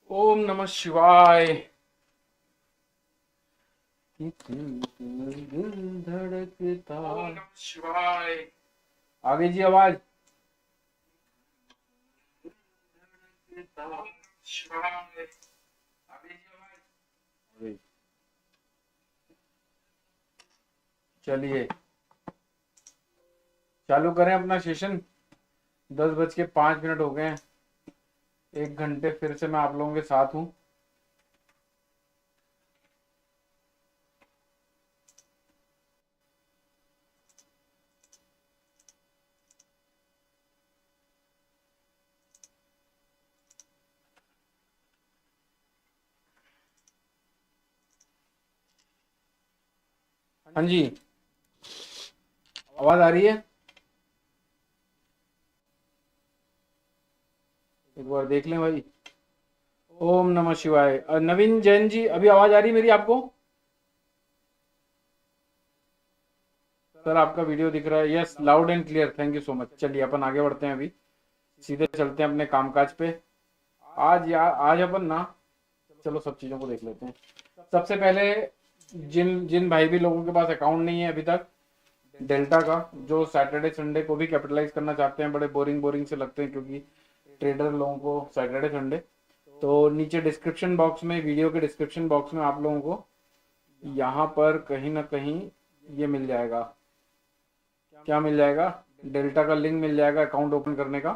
ओम नमः शिवाय। धड़कता। ओम नमः शिवाय। आ गई जी आवाज। शिवाय। आ गई जी आवाज। चलिए चालू करें अपना सेशन। 10:05 हो गए हैं। 1 घंटे फिर से मैं आप लोगों के साथ हूँ। हाँ जी, आवाज आ रही है? एक बार देख लें भाई। ओम नमः शिवाय। नवीन जैन जी, अभी आवाज आ रही है मेरी आपको? सर आपका वीडियो दिख रहा है। Yes, loud and clear. Thank you so much. चलिए अपन आगे बढ़ते हैं। अभी सीधे चलते हैं अपने कामकाज पे। आज अपन ना, चलो सब चीज़ों को देख लेते हैं। सबसे पहले जिन जिन भाई भी लोगों के पास अकाउंट नहीं है अभी तक डेल्टा का, जो सैटरडे संडे को भी कैपिटलाइज करना चाहते हैं, बड़े बोरिंग बोरिंग से लगते हैं क्योंकि ट्रेडर लोगों को सैटरडे संडे, तो नीचे डिस्क्रिप्शन बॉक्स में, वीडियो के डिस्क्रिप्शन बॉक्स में आप लोगों को यहाँ पर कहीं ना कहीं ये मिल जाएगा। क्या मिल जाएगा? डेल्टा का लिंक मिल जाएगा अकाउंट ओपन करने का।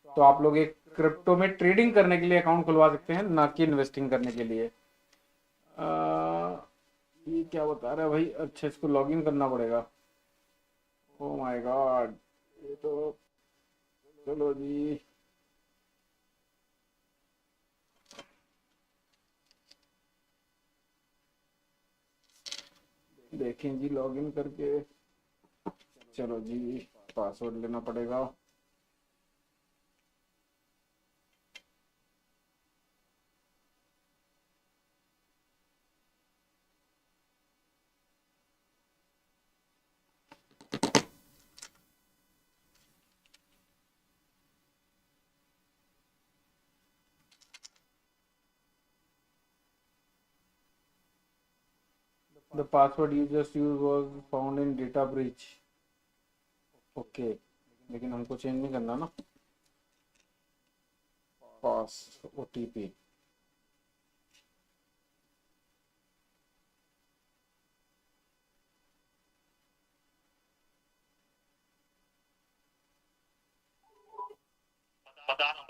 तो आप लोग एक क्रिप्टो में ट्रेडिंग करने के लिए अकाउंट खुलवा सकते हैं, ना कि इन्वेस्टिंग करने के लिए। ये क्या बता रहा है भाई? अच्छा, इसको लॉगिन करना पड़ेगा। ओ माय गॉड, ये तो, चलो जी। देखें जी लॉगिन करके। चलो जी, पासवर्ड लेना पड़ेगा। The password you just use was found in data breach. Okay, लेकिन हमको चेंज नहीं करना ना। पास ओटीपी। बता रहा हूँ।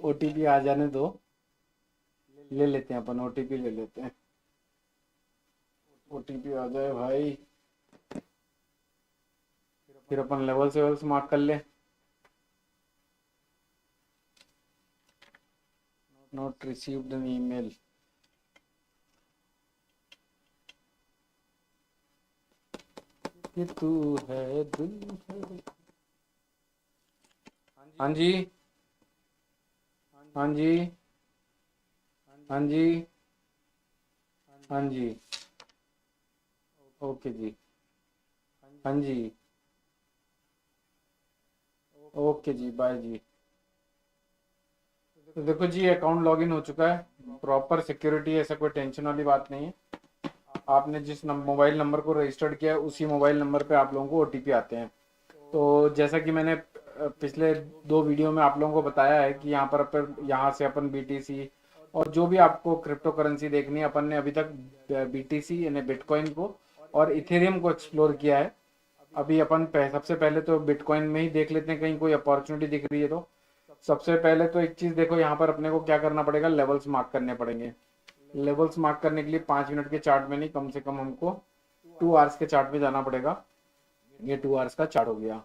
ओटीपी आ जाने दो, ले लेते हैं अपन। ओटीपी ले लेते हैं। ओटीपी आ जाए भाई, फिर अपन लेवल से मार्क कर ले। Not received an email. ये तू है दिल है। हाँ जी, हाँ जी, हाँ जी, हाँ जी। ओके जी, हाँ जी, ओके जी, बाय जी। तो देखो जी, अकाउंट लॉगिन हो चुका है। प्रॉपर सिक्योरिटी, ऐसा कोई टेंशन वाली बात नहीं है। आपने जिस मोबाइल नंबर को रजिस्टर्ड किया है उसी मोबाइल नंबर पे आप लोगों को ओटीपी आते हैं। तो जैसा कि मैंने पिछले 2 वीडियो में आप लोगों को बताया है कि यहाँ से अपन बीटीसी और जो भी आपको क्रिप्टो करेंसी देखनी है, अपन ने अभी तक बीटीसी यानी बिटकॉइन को और इथेरियम को एक्सप्लोर किया है। अभी अपन सबसे पहले तो बिटकॉइन में ही देख लेते हैं, कहीं कोई अपॉर्चुनिटी दिख रही है तो। सबसे पहले तो एक चीज देखो, यहाँ पर अपने को क्या करना पड़ेगा, लेवल्स मार्क करने पड़ेंगे। लेवल्स मार्क करने के लिए 5 मिनट के चार्ट में नहीं, कम से कम हमको 2 आवर्स के चार्ट में जाना पड़ेगा। ये 2 आवर्स का चार्ट हो गया,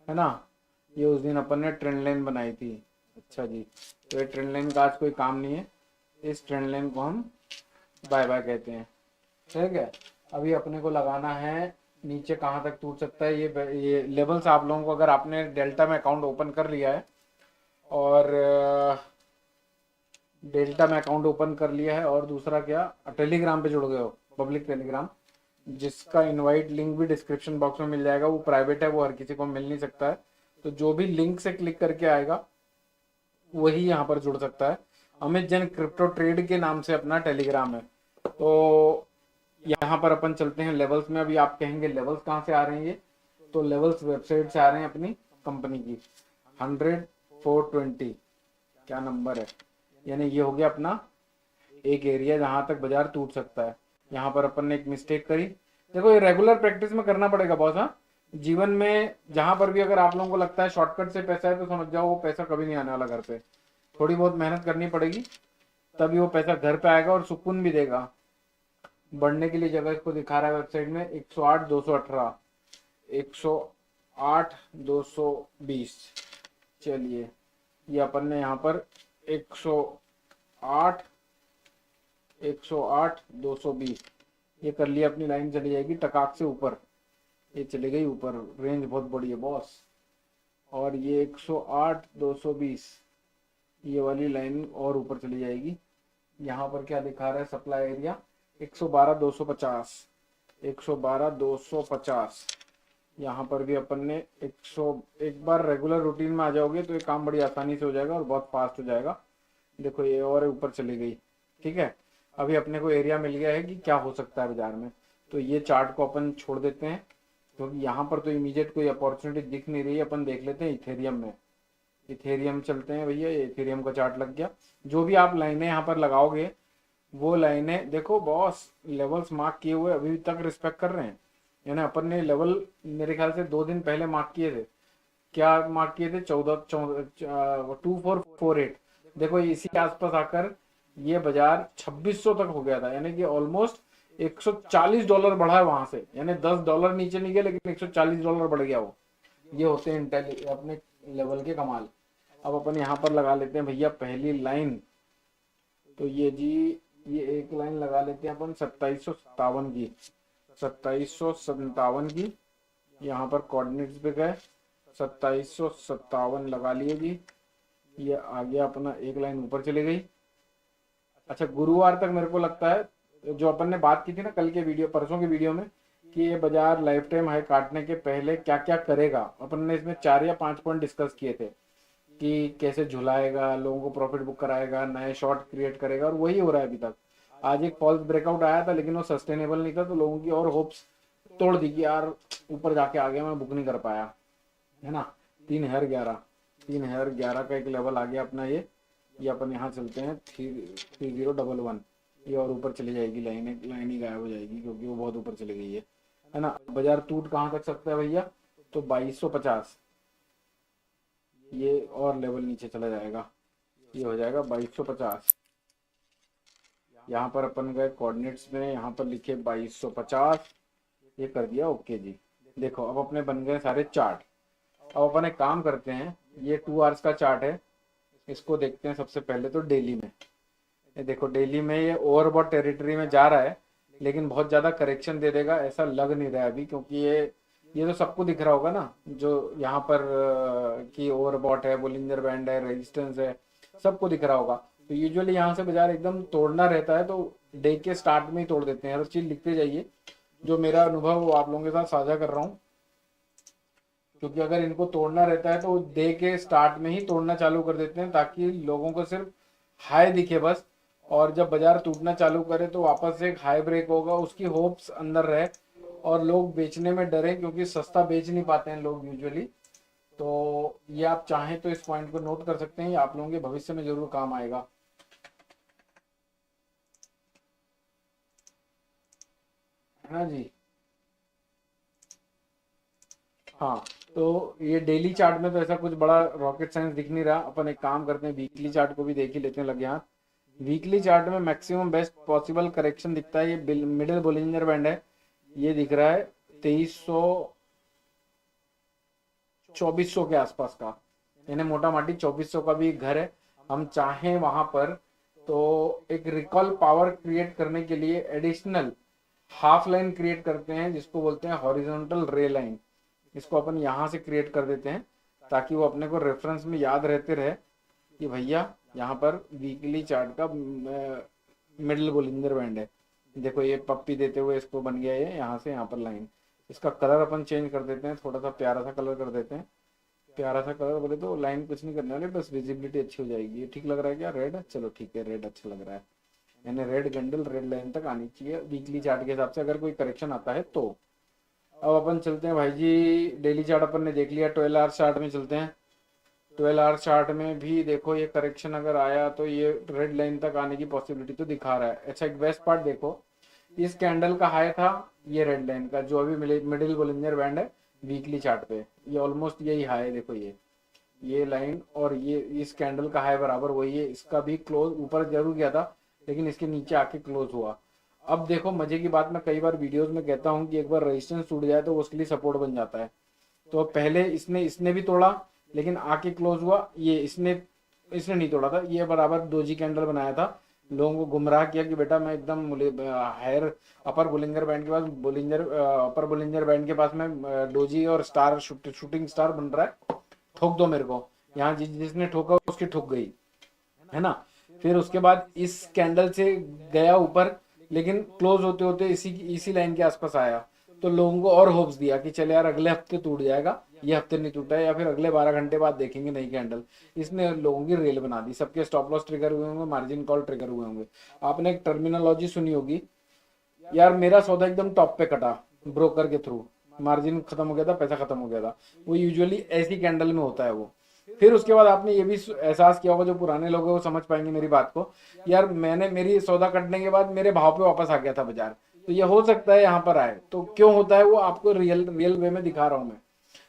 है ना। ये उस दिन अपन ने ट्रेंड लाइन बनाई थी। अच्छा जी, तो ये ट्रेंड लाइन का आज कोई काम नहीं है, इस ट्रेंड लाइन को हम बाय बाय कहते हैं। ठीक है, अभी अपने को लगाना है नीचे कहाँ तक टूट सकता है। ये लेवल्स आप लोगों को, अगर आपने डेल्टा में अकाउंट ओपन कर लिया है और डेल्टा में अकाउंट ओपन कर लिया है, और दूसरा क्या, टेलीग्राम पे जुड़ गए हो, पब्लिक टेलीग्राम, जिसका इनवाइट लिंक भी डिस्क्रिप्शन बॉक्स में मिल जाएगा। वो प्राइवेट है, वो हर किसी को मिल नहीं सकता है, तो जो भी लिंक से क्लिक करके आएगा वही यहाँ पर जुड़ सकता है। अमित जैन क्रिप्टो ट्रेड के नाम से अपना टेलीग्राम है। तो यहाँ पर अपन चलते हैं लेवल्स में। अभी आप कहेंगे लेवल्स कहाँ से आ रहे हैं, ये तो लेवल्स वेबसाइट से आ रहे हैं अपनी कंपनी की। 100 420 क्या नंबर है, यानी ये हो गया अपना एक एरिया जहां तक बाजार टूट सकता है। यहाँ पर अपन ने एक मिस्टेक करी। देखो, ये रेगुलर प्रैक्टिस में करना पड़ेगा बॉस। हाँ, जीवन में जहां पर भी अगर आप लोगों को लगता है शॉर्टकट से पैसा है, तो समझ जाओ वो पैसा कभी नहीं आने वाला घर पे। थोड़ी बहुत मेहनत करनी पड़ेगी, तभी वो पैसा घर पे आएगा और सुकून भी देगा। बढ़ने के लिए जगह इसको दिखा रहा है वेबसाइट में 108 218, 108 220। चलिए, ये अपन ने यहाँ पर 108 108 220 ये कर लिया। अपनी लाइन चली जाएगी टकाक से ऊपर, ये चली गई ऊपर, रेंज बहुत बड़ी है बॉस। और ये 108 220 ये वाली लाइन और ऊपर चली जाएगी। यहाँ पर क्या दिखा रहा है, सप्लाई एरिया 112 250, 112 250। यहाँ पर भी अपन ने 100, एक बार रेगुलर रूटीन में आ जाओगे तो ये काम बड़ी आसानी से हो जाएगा और बहुत फास्ट हो जाएगा। देखो, ये और ऊपर चली गई। ठीक है, अभी अपने को एरिया मिल गया है कि क्या हो सकता है बाजार में। तो ये चार्ट को अपन छोड़ देते हैं, क्योंकि यहाँ पर तो इमीडिएट कोई अपॉर्चुनिटी दिख नहीं रही है। अपन देख लेते हैं इथेरियम में। इथेरियम चलते हैं भैया, इथेरियम का चार्ट लग गया। जो भी आप लाइनें यहाँ पर लगाओगे, वो लाइनें देखो बॉस, लेवल्स मार्क किए हुए अभी तक रिस्पेक्ट कर रहे हैं। यानी अपन ने लेवल मेरे ख्याल से 2 दिन पहले मार्क किए थे। क्या मार्क किए थे, 2448। देखो, इसी के आसपास आकर ये बाजार 2600 तक हो गया था, यानी कि ऑलमोस्ट $140 बढ़ा है वहां से। यानी $10 नीचे नहीं गया, लेकिन $140 बढ़ गया वो। ये होते हैं अपने लेवल के कमाल। अब अपन यहाँ पर लगा लेते हैं भैया पहली लाइन। तो ये जी, ये एक लाइन लगा लेते हैं अपन 2757 की, 2757 की। यहाँ पर कोऑर्डिनेट्स पे गए, 2757 लगा लिए जी। ये आ गया अपना, एक लाइन ऊपर चली गई। अच्छा, गुरुवार तक मेरे को लगता है जो अपन ने बात की थी ना कल के वीडियो, परसों के वीडियो में, कि ये बाजार लाइफ टाइम हाई काटने के पहले क्या क्या करेगा, अपन ने इसमें 4 या 5 पॉइंट डिस्कस किए थे कि कैसे झुलाएगा, लोगों को प्रॉफिट बुक कराएगा, नए शॉर्ट क्रिएट करेगा, और वही हो रहा है अभी तक। आज एक फॉल्स ब्रेकआउट आया था, लेकिन वो सस्टेनेबल नहीं था, तो लोगों की और होप्स तोड़ दी कि यार ऊपर जाके आ गया, मैं बुक नहीं कर पाया, है ना। 3011 का एक लेवल आ गया अपना। ये अपन यहाँ चलते हैं 3011, ये और ऊपर चली जाएगी लाइन, लाइन ही गायब हो जाएगी क्योंकि वो बहुत ऊपर चली गई है ना। बाजार टूट कहाँ तक सकता है भैया, तो 2250, ये और लेवल नीचे चला जाएगा, ये हो जाएगा 2250। यहाँ पर अपन गए कोऑर्डिनेट्स में, यहाँ पर लिखे 2250, ये कर दिया ओके जी। देखो, अब अपने बन गए सारे चार्ट। अब अपन एक काम करते हैं, ये 2 आवर्स का चार्ट है, इसको देखते हैं सबसे पहले तो डेली में। ये देखो, डेली में ये ओवरबॉट टेरिटरी में जा रहा है, लेकिन बहुत ज़्यादा करेक्शन दे देगा ऐसा लग नहीं रहा है अभी, क्योंकि ये तो सबको दिख रहा होगा ना, जो यहाँ पर कि ओवरबॉट है, बोलिंजर बैंड है, रेजिस्टेंस है, सबको दिख रहा होगा। तो यूजुअली यहाँ से बाजार एकदम तोड़ना रहता है, तो डे के स्टार्ट में ही तोड़ देते हैं। हर चीज़ लिखते जाइए, जो मेरा अनुभव वो आप लोगों के साथ साझा कर रहा हूँ, क्योंकि अगर इनको तोड़ना रहता है तो डे के स्टार्ट में ही तोड़ना चालू कर देते हैं, ताकि लोगों को सिर्फ हाई दिखे बस, और जब बाजार टूटना चालू करे तो वापस से एक हाई ब्रेक होगा, उसकी होप्स अंदर रहे और लोग बेचने में डरे, क्योंकि सस्ता बेच नहीं पाते हैं लोग यूजुअली। तो ये आप चाहें तो इस पॉइंट को नोट कर सकते हैं, ये आप लोगों के भविष्य में जरूर काम आएगा, है ना जी। हाँ, तो ये डेली चार्ट में तो ऐसा कुछ बड़ा रॉकेट साइंस दिख नहीं रहा। अपन एक काम करते हैं, वीकली चार्ट को भी देख ही लेते हैं लगे हाथ। वीकली चार्ट में मैक्सिमम बेस्ट पॉसिबल करेक्शन दिखता है, ये मिडिल बोलिंजर बैंड है, ये दिख रहा है 2300 2400 के आसपास का, यानी मोटा माटी 2400 का भी एक घर है। हम चाहें वहां पर तो एक रिकॉल पावर क्रिएट करने के लिए एडिशनल हाफ लाइन क्रिएट करते हैं, जिसको बोलते हैं हॉरिजॉन्टल रे लाइन। इसको अपन यहाँ से क्रिएट कर देते हैं ताकि वो अपने को रेफरेंस में याद रहते रहे कि भैया यहाँ पर वीकली चार्ट का मिडिल बोलिंजर बैंड है। देखो ये पप्पी देते हुए इसको बन गया ये यहाँ से यहाँ पर लाइन। इसका कलर अपन चेंज कर देते हैं, थोड़ा सा प्यारा सा कलर कर देते हैं। प्यारा सा कलर बोले तो लाइन कुछ नहीं करने वाले, बस विजिबिलिटी अच्छी हो जाएगी। ये ठीक लग रहा है क्या? रेड, चलो ठीक है, रेड अच्छा लग रहा है। यानी रेड गंडल रेड लाइन तक आनी चाहिए वीकली चार्ट के हिसाब से, अगर कोई करेक्शन आता है तो। अब अपन चलते हैं भाई जी, डेली चार्ट अपन ने देख लिया, 12 आवर्स चार्ट में चलते हैं। 12 आवर्स चार्ट में भी देखो ये करेक्शन अगर आया तो ये रेड लाइन तक आने की पॉसिबिलिटी तो दिखा रहा है। अच्छा, एक बेस्ट पार्ट देखो, इस कैंडल का हाई था ये रेड लाइन का, जो अभी मिडिल बोलिंजर बैंड है वीकली चार्ट पे, ये ऑलमोस्ट यही हाई है। देखो ये लाइन और ये इस कैंडल का हाई बराबर वही है। इसका भी क्लोज ऊपर जरूर गया था, लेकिन इसके नीचे आके क्लोज हुआ। अब देखो मजे की बात, मैं कई बार वीडियोस में कहता हूँ कि एक बार रेजिस्टेंस टूट जाए तो वो उसके लिए सपोर्ट बन जाता है। तो पहले इसने भी तोड़ा, लेकिन आके क्लोज हुआ। ये इसने नहीं तोड़ा था, ये बराबर डोजी कैंडल बनाया था, लोगों को गुमराह किया कि बेटा मैं एकदम हायर अपर बोलिंजर बैंड के पास अपर बोलिंजर बैंड के पास में डोजी और स्टार शूटिंग स्टार बन रहा है, ठोक दो मेरे को। यहाँ जिसने ठोका उसकी ठुक गई, है ना। फिर उसके बाद इस कैंडल से गया ऊपर, लेकिन क्लोज होते होते इसी लाइन के आसपास आया, तो लोगों को और होप्स दिया कि चले यार अगले हफ्ते टूट जाएगा, ये हफ्ते नहीं टूटा है, या फिर अगले 12 घंटे बाद देखेंगे नई कैंडल। इसने लोगों की रेल बना दी, सबके स्टॉप लॉस ट्रिगर हुए होंगे, मार्जिन कॉल ट्रिगर हुए होंगे। आपने एक टर्मिनोलॉजी सुनी होगी, यार मेरा सौदा एकदम टॉप पे कटा ब्रोकर के थ्रू, मार्जिन खत्म हो गया था, पैसा खत्म हो गया था। वो यूजुअली ऐसी कैंडल में होता है वो। फिर उसके बाद आपने ये भी एहसास किया होगा, जो पुराने लोग हैं वो समझ पाएंगे मेरी बात को, यार मेरी सौदा कटने के बाद मेरे भाव पे वापस आ गया था बाजार, तो ये हो सकता है यहाँ पर आए। तो क्यों होता है वो आपको रियल वे में दिखा रहा हूँ मैं,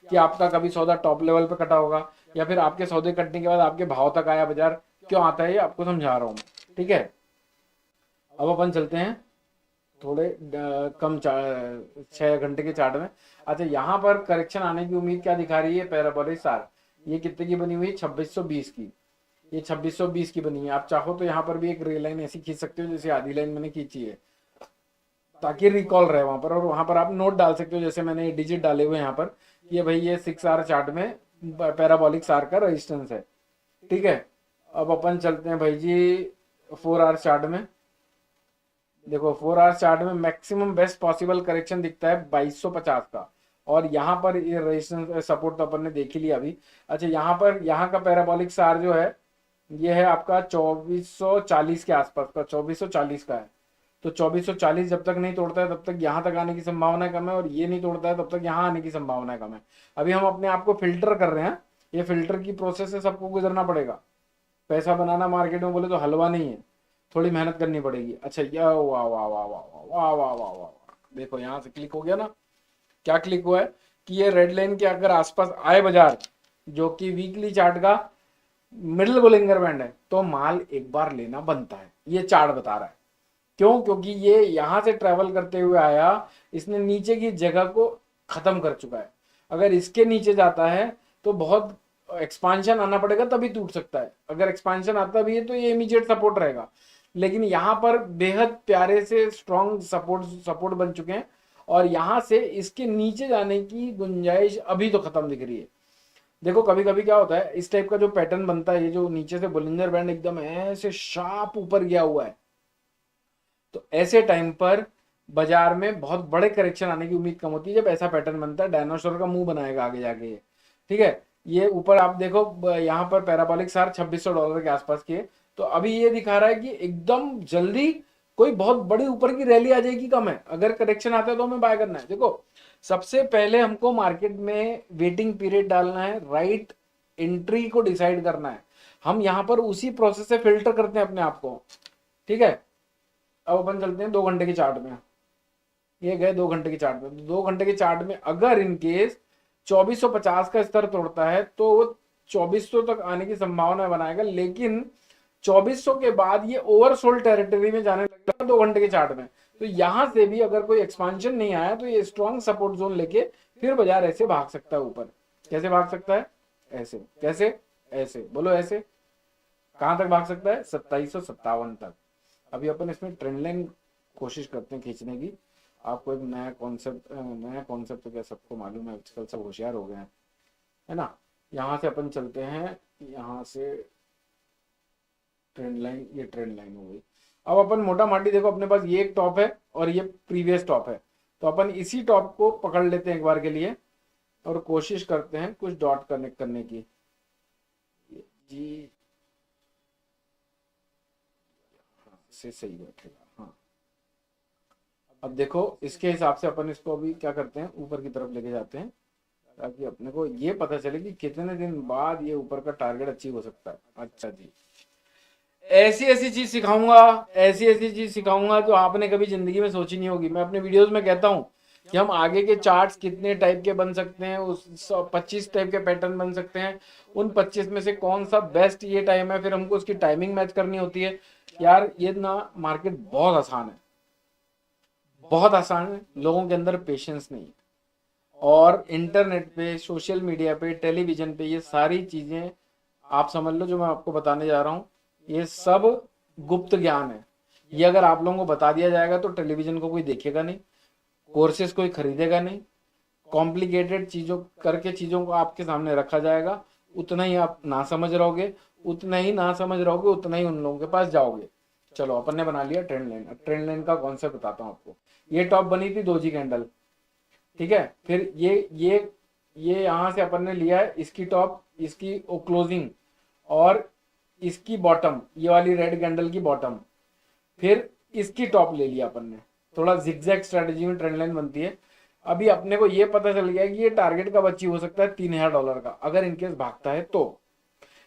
कि आपका कभी सौदा टॉप लेवल पे कटा होगा, या फिर आपके सौदे कटने के बाद आपके भाव तक आया बाजार, क्यों आता है ये आपको समझा रहा हूँ। ठीक है, अब अपन चलते हैं थोड़े कम 6 घंटे के चार्ट में। अच्छा, यहाँ पर करेक्शन आने की उम्मीद क्या दिखा रही है पैराबोलिक सार, ये कितने की बनी हुई है? 2620 की, ये 2620 की बनी है। आप चाहो तो यहाँ पर भी एक रेल लाइन ऐसी खींच सकते हो जैसे आधी लाइन मैंने खींची है, ताकि रिकॉल रहे वहां पर। और वहां पर आप नोट डाल सकते हो, जैसे मैंने डिजिट डाले हुए यहाँ पर, ये भाई ये 6 आवर चार्ट में पैराबोलिक सार का रेजिस्टेंस है। ठीक है, अब अपन चलते हैं भाई जी 4 आवर चार्ट में। देखो 4 आवर चार्ट में मैक्सिमम बेस्ट पॉसिबल करेक्शन दिखता है 2250 का, और यहाँ पर ये रेजिस्टेंस सपोर्ट तो अपन ने देख ही लिया अभी। अच्छा, यहाँ पर यहाँ का पैराबोलिक सार जो है ये है आपका 2440 के आसपास का, 2440 का है। तो 2440 जब तक नहीं तोड़ता है तब तक यहाँ तक आने की संभावना कम है, और ये नहीं तोड़ता है तब तक यहाँ आने की संभावना कम है। अभी हम अपने आप को फिल्टर कर रहे हैं, ये फिल्टर की प्रोसेस से सबको गुजरना पड़ेगा। पैसा बनाना मार्केट में बोले तो हलवा नहीं है, थोड़ी मेहनत करनी पड़ेगी। अच्छा, या वाह वाह वाह वाह वाह वाह वाह वाह वाह, देखो यहाँ से क्लिक हो गया ना। क्या क्लिक हुआ है कि ये रेड लाइन के अगर आसपास आए बाजार, जो कि वीकली चार्ट का मिडिल बोलिंगर बैंड है, तो माल एक बार लेना बनता है, ये चार्ट बता रहा है। क्यों? क्योंकि ये यहां से ट्रेवल करते हुए आया, इसने नीचे की जगह को खत्म कर चुका है। अगर इसके नीचे जाता है तो बहुत एक्सपांशन आना पड़ेगा, तभी टूट सकता है। अगर एक्सपांशन आता भी है तो ये इमीडिएट सपोर्ट रहेगा, लेकिन यहाँ पर बेहद प्यारे से स्ट्रॉन्ग सपोर्ट बन चुके हैं, और यहां से इसके नीचे जाने की गुंजाइश अभी तो खत्म दिख रही है। देखो कभी कभी क्या होता है, इस टाइप का जो पैटर्न बनता है, ये जो नीचे से बोलिंजर बैंड एकदम ऐसे शार्प ऊपर गया हुआ है, तो ऐसे टाइम पर बाजार में बहुत बड़े करेक्शन आने की उम्मीद कम होती है। जब ऐसा पैटर्न बनता है, डायनासोर का मुंह बनाएगा आगे जाके ये। ठीक है, ये ऊपर आप देखो यहाँ पर पैराबोलिक सार $2600 के आसपास की है, तो अभी ये दिखा रहा है कि एकदम जल्दी कोई बहुत बड़ी ऊपर की रैली आ जाएगी कम है। अगर करेक्शन आता है तो हमें बाय करना है। देखो सबसे पहले हमको मार्केट में वेटिंग पीरियड डालना है, राइट एंट्री को डिसाइड करना है। हम यहाँ पर उसी प्रोसेस से फिल्टर करते हैं अपने आप को। ठीक है, अब अपन चलते हैं 2 घंटे के चार्ट में। ये गए 2 घंटे के चार्ट में। 2 घंटे के चार्ट में अगर इन केस 2450 का स्तर तोड़ता है तो वो 2400 तक आने की संभावना बनाएगा, लेकिन 2400 के बाद ये ओवरसोल्ड टेरिटरी में जाने लगेगा 2 घंटे के चार्ट में। तो यहां से भी अगर कोई एक्सपांशन नहीं आया तो ये स्ट्रॉन्ग सपोर्ट जोन लेके फिर बाजार ऐसे भाग सकता है ऊपर। कैसे भाग सकता है? ऐसे। कैसे? ऐसे। बोलो ऐसे। कहां तक भाग सकता है? 2757 तक। अभी अपन इसमें ट्रेंड लाइन कोशिश करते हैं खींचने की। आपको एक नया कॉन्सेप्ट तो क्या सबको मालूम है, आजकल सब होशियार हो गए हैं, है ना। यहाँ से अपन चलते हैं, यहाँ से ट्रेंड लाइन, ये ट्रेंड लाइन हो गई। अब अपन मोटा माटी देखो, अपने पास ये एक टॉप है और ये प्रीवियस टॉप है, तो अपन इसी टॉप को पकड़ लेते हैं एक बार के लिए और कोशिश करते हैं कुछ डॉट कनेक्ट करने की। जी से सही बैठेगा। हाँ, अब देखो इसके हिसाब से अपन इसको अभी क्या करते हैं, ऊपर की तरफ लेके जाते हैं ताकि अपने को ये पता चले कि कितने दिन बाद ये ऊपर का टारगेट अचीव हो सकता है। अच्छा जी, ऐसी ऐसी चीज सिखाऊंगा, ऐसी ऐसी चीज सिखाऊंगा जो आपने कभी जिंदगी में सोची नहीं होगी। मैं अपने वीडियोस में कहता हूँ कि हम आगे के चार्ट्स कितने टाइप के बन सकते हैं, उस 25 टाइप के पैटर्न बन सकते हैं। उन 25 में से कौन सा बेस्ट ये टाइम है, फिर हमको उसकी टाइमिंग मैच करनी होती है। यार ये ना मार्केट बहुत आसान है, बहुत आसान है, लोगों के अंदर पेशेंस नहीं है। और इंटरनेट पे, सोशल मीडिया पे, टेलीविजन पे ये सारी चीजें आप समझ लो जो मैं आपको बताने जा रहा हूँ, ये सब गुप्त ज्ञान है। ये अगर आप लोगों को बता दिया जाएगा तो टेलीविजन को कोई देखेगा नहीं, कोर्सेज कोई खरीदेगा नहीं, कॉम्प्लिकेटेड चीजों करके चीजों को आपके सामने रखा जाएगा, उतना ही आप ना समझ रहोगे, उतना ही ना समझ रहोगे, उतना ही उन लोगों के पास जाओगे। चलो अपन ने बना लिया ट्रेंड लाइन। अब ट्रेंड लाइन का कॉन्सेप्ट बताता हूँ आपको। ये टॉप बनी थी दोजी कैंडल, ठीक है। फिर ये यहां से अपन ने लिया है इसकी टॉप, इसकी क्लोजिंग, और इसकी बॉटम, ये वाली रेड कैंडल की बॉटम, फिर इसकी टॉप ले लिया अपन ने। थोड़ा जिगजैग स्ट्रेटेजी में ट्रेंड लाइन बनती है। अभी अपने को ये पता चल गया कि ये टारगेट कब अचीव हो सकता है, $3000 का, अगर इनकेस भागता है तो।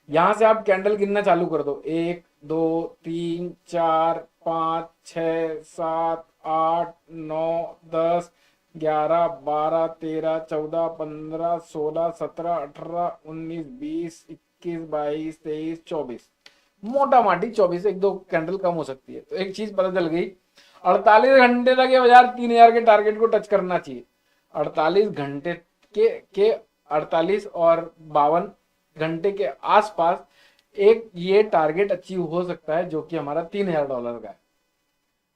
यहां से आप कैंडल गिनना चालू कर दो, 1 2 3 4 5 6 7 8 9 10 11 12 13 14 15 16 17 18 19 20 21 22 23 24, मोटा माटी 24, एक दो कैंडल कम हो सकती है। तो एक चीज पता चल गई, 48 घंटे तक ये बाजार 3000 के टारगेट को टच करना चाहिए। 48 घंटे के 48 और 52 घंटे के आसपास एक ये टारगेट अचीव हो सकता है जो कि हमारा $3000 का है।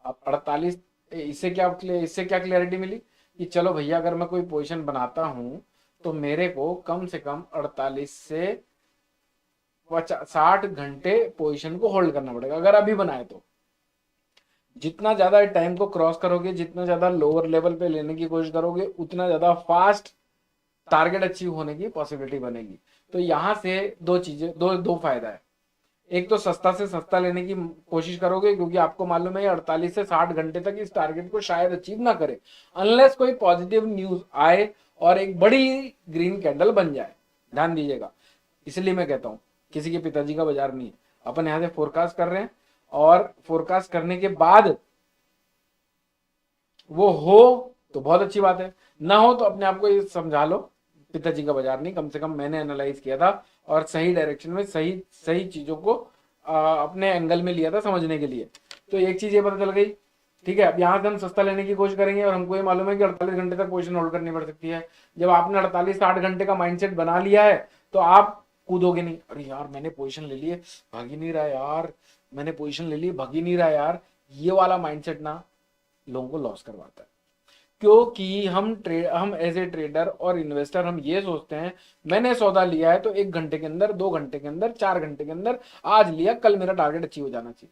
अब 48, इससे क्या क्लियरिटी मिली कि चलो भैया अगर मैं कोई पोजीशन बनाता हूं तो मेरे को कम से कम 48 से 60 घंटे पोजीशन को होल्ड करना पड़ेगा अगर अभी बनाए तो। जितना ज्यादा टाइम को क्रॉस करोगे, जितना ज्यादा लोअर लेवल पे लेने की कोशिश करोगे, उतना ज्यादा फास्ट टारगेट अचीव होने की पॉसिबिलिटी बनेगी। तो यहां से दो चीजें, दो फायदा है। एक तो सस्ता से सस्ता लेने की कोशिश करोगे क्योंकि आपको मालूम है 48 से 60 घंटे तक इस टारगेट को शायद अचीव ना करे, अनलेस कोई पॉजिटिव न्यूज आए और एक बड़ी ग्रीन कैंडल बन जाए। ध्यान दीजिएगा, इसलिए मैं कहता हूं किसी के पिताजी का बाजार नहीं है। अपन यहां से फोरकास्ट कर रहे हैं और फोरकास्ट करने के बाद वो हो तो बहुत अच्छी बात है, ना हो तो अपने आप को ये समझा लो पिताजी का बाजार नहीं, कम से कम मैंने एनालाइज किया था और सही डायरेक्शन में सही सही चीजों को अपने एंगल में लिया था समझने के लिए। तो एक चीज ये पता चल गई, ठीक है। अब यहाँ से हम सस्ता लेने की कोशिश करेंगे और हमको ये मालूम है कि 48 घंटे तक पोजीशन होल्ड करनी पड़ सकती है। जब आपने 48-60 घंटे का माइंडसेट बना लिया है तो आप कूदोगे नहीं, अरे यार मैंने पोजीशन ले ली है भाग ही नहीं रहा यार, मैंने पोजीशन ले ली भाग ही नहीं रहा यार। ये वाला माइंडसेट ना लोगों को लॉस करवाता है, क्योंकि हम एज ए ट्रेडर और इन्वेस्टर हम ये सोचते हैं मैंने सौदा लिया है तो 1 घंटे के अंदर, 2 घंटे के अंदर, 4 घंटे के अंदर, आज लिया कल मेरा टारगेट अचीव हो जाना चाहिए,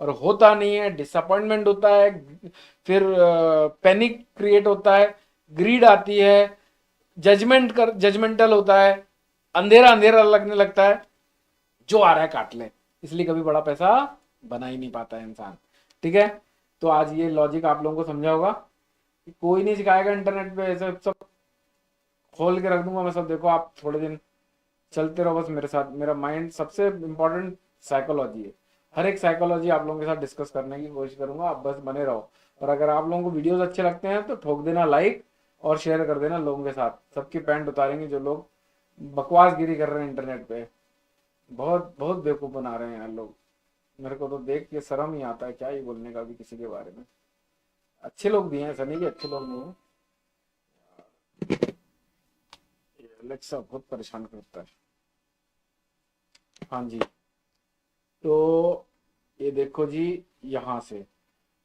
और होता नहीं है। डिसअपॉइंटमेंट होता है, फिर पैनिक क्रिएट होता है, ग्रीड आती है, जजमेंटल होता है, अंधेरा अंधेरा लगने लगता है, जो आ रहा है काट ले, इसलिए कभी बड़ा पैसा बना ही नहीं पाता है इंसान। ठीक है, तो आज ये लॉजिक आप लोगों को समझा होगा। कोई नहीं सिखाएगा इंटरनेट पे, ऐसे सब खोल के रख दूंगा मैं सब, देखो आप थोड़े दिन चलते रहो बस मेरे साथ। मेरा माइंड सबसे इंपॉर्टेंट साइकोलॉजी है, हर एक साइकोलॉजी आप लोगों के साथ डिस्कस करने की कोशिश करूंगा, आप बस बने रहो। और अगर आप लोगों को वीडियोस अच्छे लगते हैं तो ठोक देना लाइक, और शेयर कर देना लोगों के साथ, सबकी पैंट उतारेंगे जो लोग बकवासगिरी कर रहे हैं इंटरनेट पे। बहुत बहुत बेवकूफ बना रहे हैं यार लोग। मेरे को तो देख के शर्म ही आता है, क्या ही बोलने का भी किसी के बारे में। अच्छे लोग भी हैं, ऐसा नहीं कि अच्छे लोग नहीं हैं। एलेक्सा बहुत परेशान करता है। हाँ जी। तो ये देखो जी, यहाँ से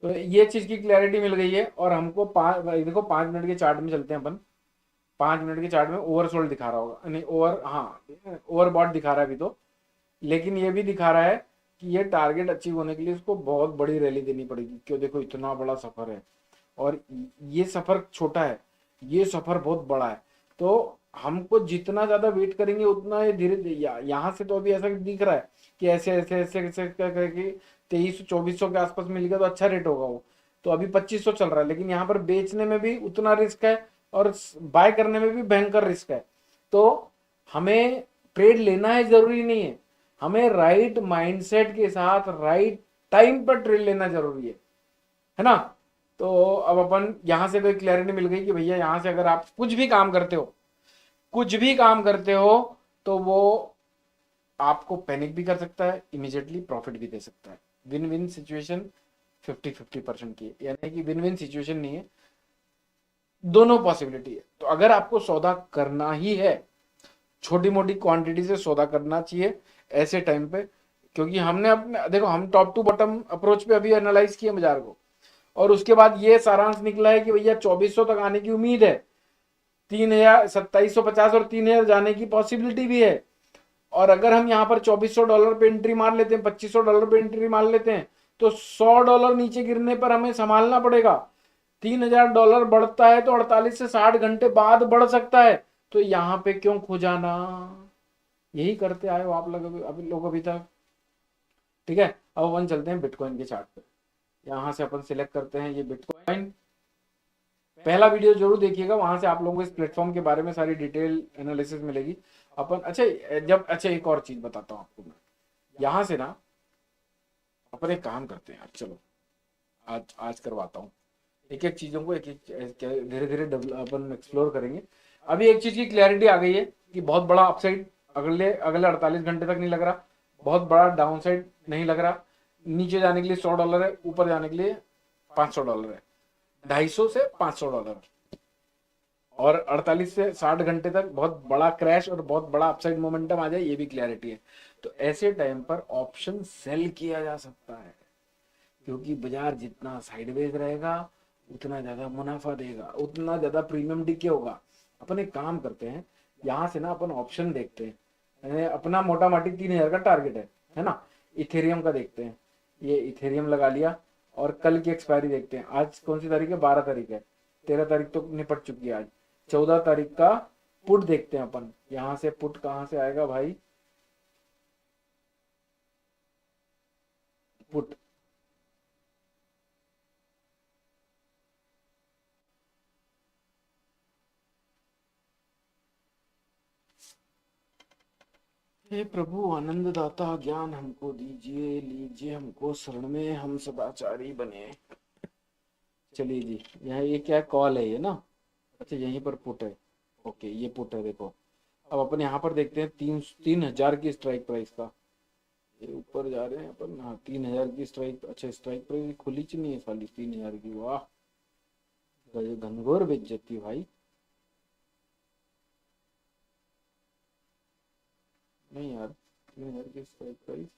तो ये चीज की क्लैरिटी मिल गई है। और हमको देखो 5 मिनट के चार्ट में चलते हैं अपन। 5 मिनट के चार्ट में ओवरसोल्ड दिखा रहा होगा, नहीं ओवर, हाँ ओवरबॉट दिखा रहा है अभी तो। लेकिन ये भी दिखा रहा है कि ये टारगेट अचीव होने के लिए इसको बहुत बड़ी रैली देनी पड़ेगी, क्यों देखो इतना बड़ा सफर है और ये सफर छोटा है, ये सफर बहुत बड़ा है। तो हमको जितना ज्यादा वेट करेंगे उतना ये धीरे धीरे यहाँ से तो अभी ऐसा दिख रहा है कि ऐसे ऐसे ऐसे ऐसे करके 2300-2400 के आसपास मिल गया तो अच्छा रेट होगा वो। तो अभी 2500 चल रहा है, लेकिन यहाँ पर बेचने में भी उतना रिस्क है और बाय करने में भी भयंकर रिस्क है। तो हमें ट्रेड लेना है जरूरी नहीं है, हमें राइट माइंडसेट के साथ राइट टाइम पर ट्रेड लेना जरूरी है ना। तो अब अपन यहां से तो एक क्लैरिटी मिल गई कि भैया यहां से अगर आप कुछ भी काम करते हो, कुछ भी काम करते हो, तो वो आपको पैनिक भी कर सकता है, इमीडिएटली प्रॉफिट भी दे सकता है। विन विन सिचुएशन 50-50% की है, यानी कि विन विन सिचुएशन नहीं है, दोनों पॉसिबिलिटी है। तो अगर आपको सौदा करना ही है, छोटी मोटी क्वांटिटी से सौदा करना चाहिए ऐसे टाइम पे। क्योंकि हमने अपने देखो, हम टॉप टू बॉटम अप्रोच पे अभी एनालाइज किया बाजार को, और उसके बाद ये सारांश निकला है कि भैया 2400 तक आने की उम्मीद है, 3000, 2750 और 3000 जाने की पॉसिबिलिटी भी है। और अगर हम यहाँ पर $2400 पे एंट्री मार लेते हैं, $2500 पे एंट्री मार लेते हैं, तो $100 नीचे गिरने पर हमें संभालना पड़ेगा। $3000 बढ़ता है तो 48 से 60 घंटे बाद बढ़ सकता है। तो यहाँ पे क्यों खो जाना, यही करते आए हो आप लोग अभी लोग अभी तक। ठीक है, अब अपन चलते हैं बिटकॉइन के चार्ट पे। यहाँ से अपन सिलेक्ट करते हैं ये बिटकॉइन। पहला वीडियो जरूर देखिएगा, वहां से आप लोगों को इस प्लेटफॉर्म के बारे में सारी डिटेल एनालिसिस मिलेगी। अपन अच्छा एक और चीज बताता हूँ आपको मैं। यहाँ से ना अपन एक काम करते हैं यार, चलो आज आज करवाता हूँ। एक एक चीजों को एक एक धीरे धीरे अपन एक्सप्लोर करेंगे। अभी एक चीज की क्लैरिटी आ गई है कि बहुत बड़ा अपसाइड अगले अगले 48 घंटे तक नहीं लग रहा, बहुत बड़ा डाउन साइड नहीं लग रहा। नीचे जाने के लिए $100 है, ऊपर जाने के लिए $500 है, 250 से $500। और 48 से 60 घंटे तक बहुत बड़ा क्रैश और बहुत बड़ा अपसाइड मोमेंटम आ जाए, ये भी क्लैरिटी है। तो ऐसे टाइम पर ऑप्शन सेल किया जा सकता है, क्योंकि बाजार जितना साइडवेज रहेगा उतना ज्यादा मुनाफा देगा, उतना ज्यादा प्रीमियम डीके होगा। अपन एक काम करते हैं, यहाँ से ना अपन ऑप्शन देखते हैं। अपना मोटा मोटी 3000 का टारगेट है ना। इथेरियम का देखते हैं, ये इथेरियम लगा लिया। और कल की एक्सपायरी देखते हैं, आज कौन सी तारीख है, 12 तारीख है, 13 तारीख तो निपट चुकी है आज। 14 तारीख का पुट देखते हैं अपन। यहाँ से पुट कहाँ से आएगा भाई, पुट हे प्रभु आनंद दाता ज्ञान हमको दीजिए, लीजिए हमको शरण में, हम सदाचारी बने। चलिए जी, यहाँ ये क्या कॉल है ये ना। अच्छा यहीं पर पुट है, ओके ये पुट है देखो। अब अपन यहाँ पर देखते हैं 3000 की स्ट्राइक प्राइस का, ये ऊपर जा रहे हैं अपन। हाँ 3000 की स्ट्राइक, अच्छा स्ट्राइक प्राइस खुली च नहीं है साली 3000 की, वाह घनघोर बेइज्जती भाई। नहीं यार 3000 की स्ट्राइक प्राइस,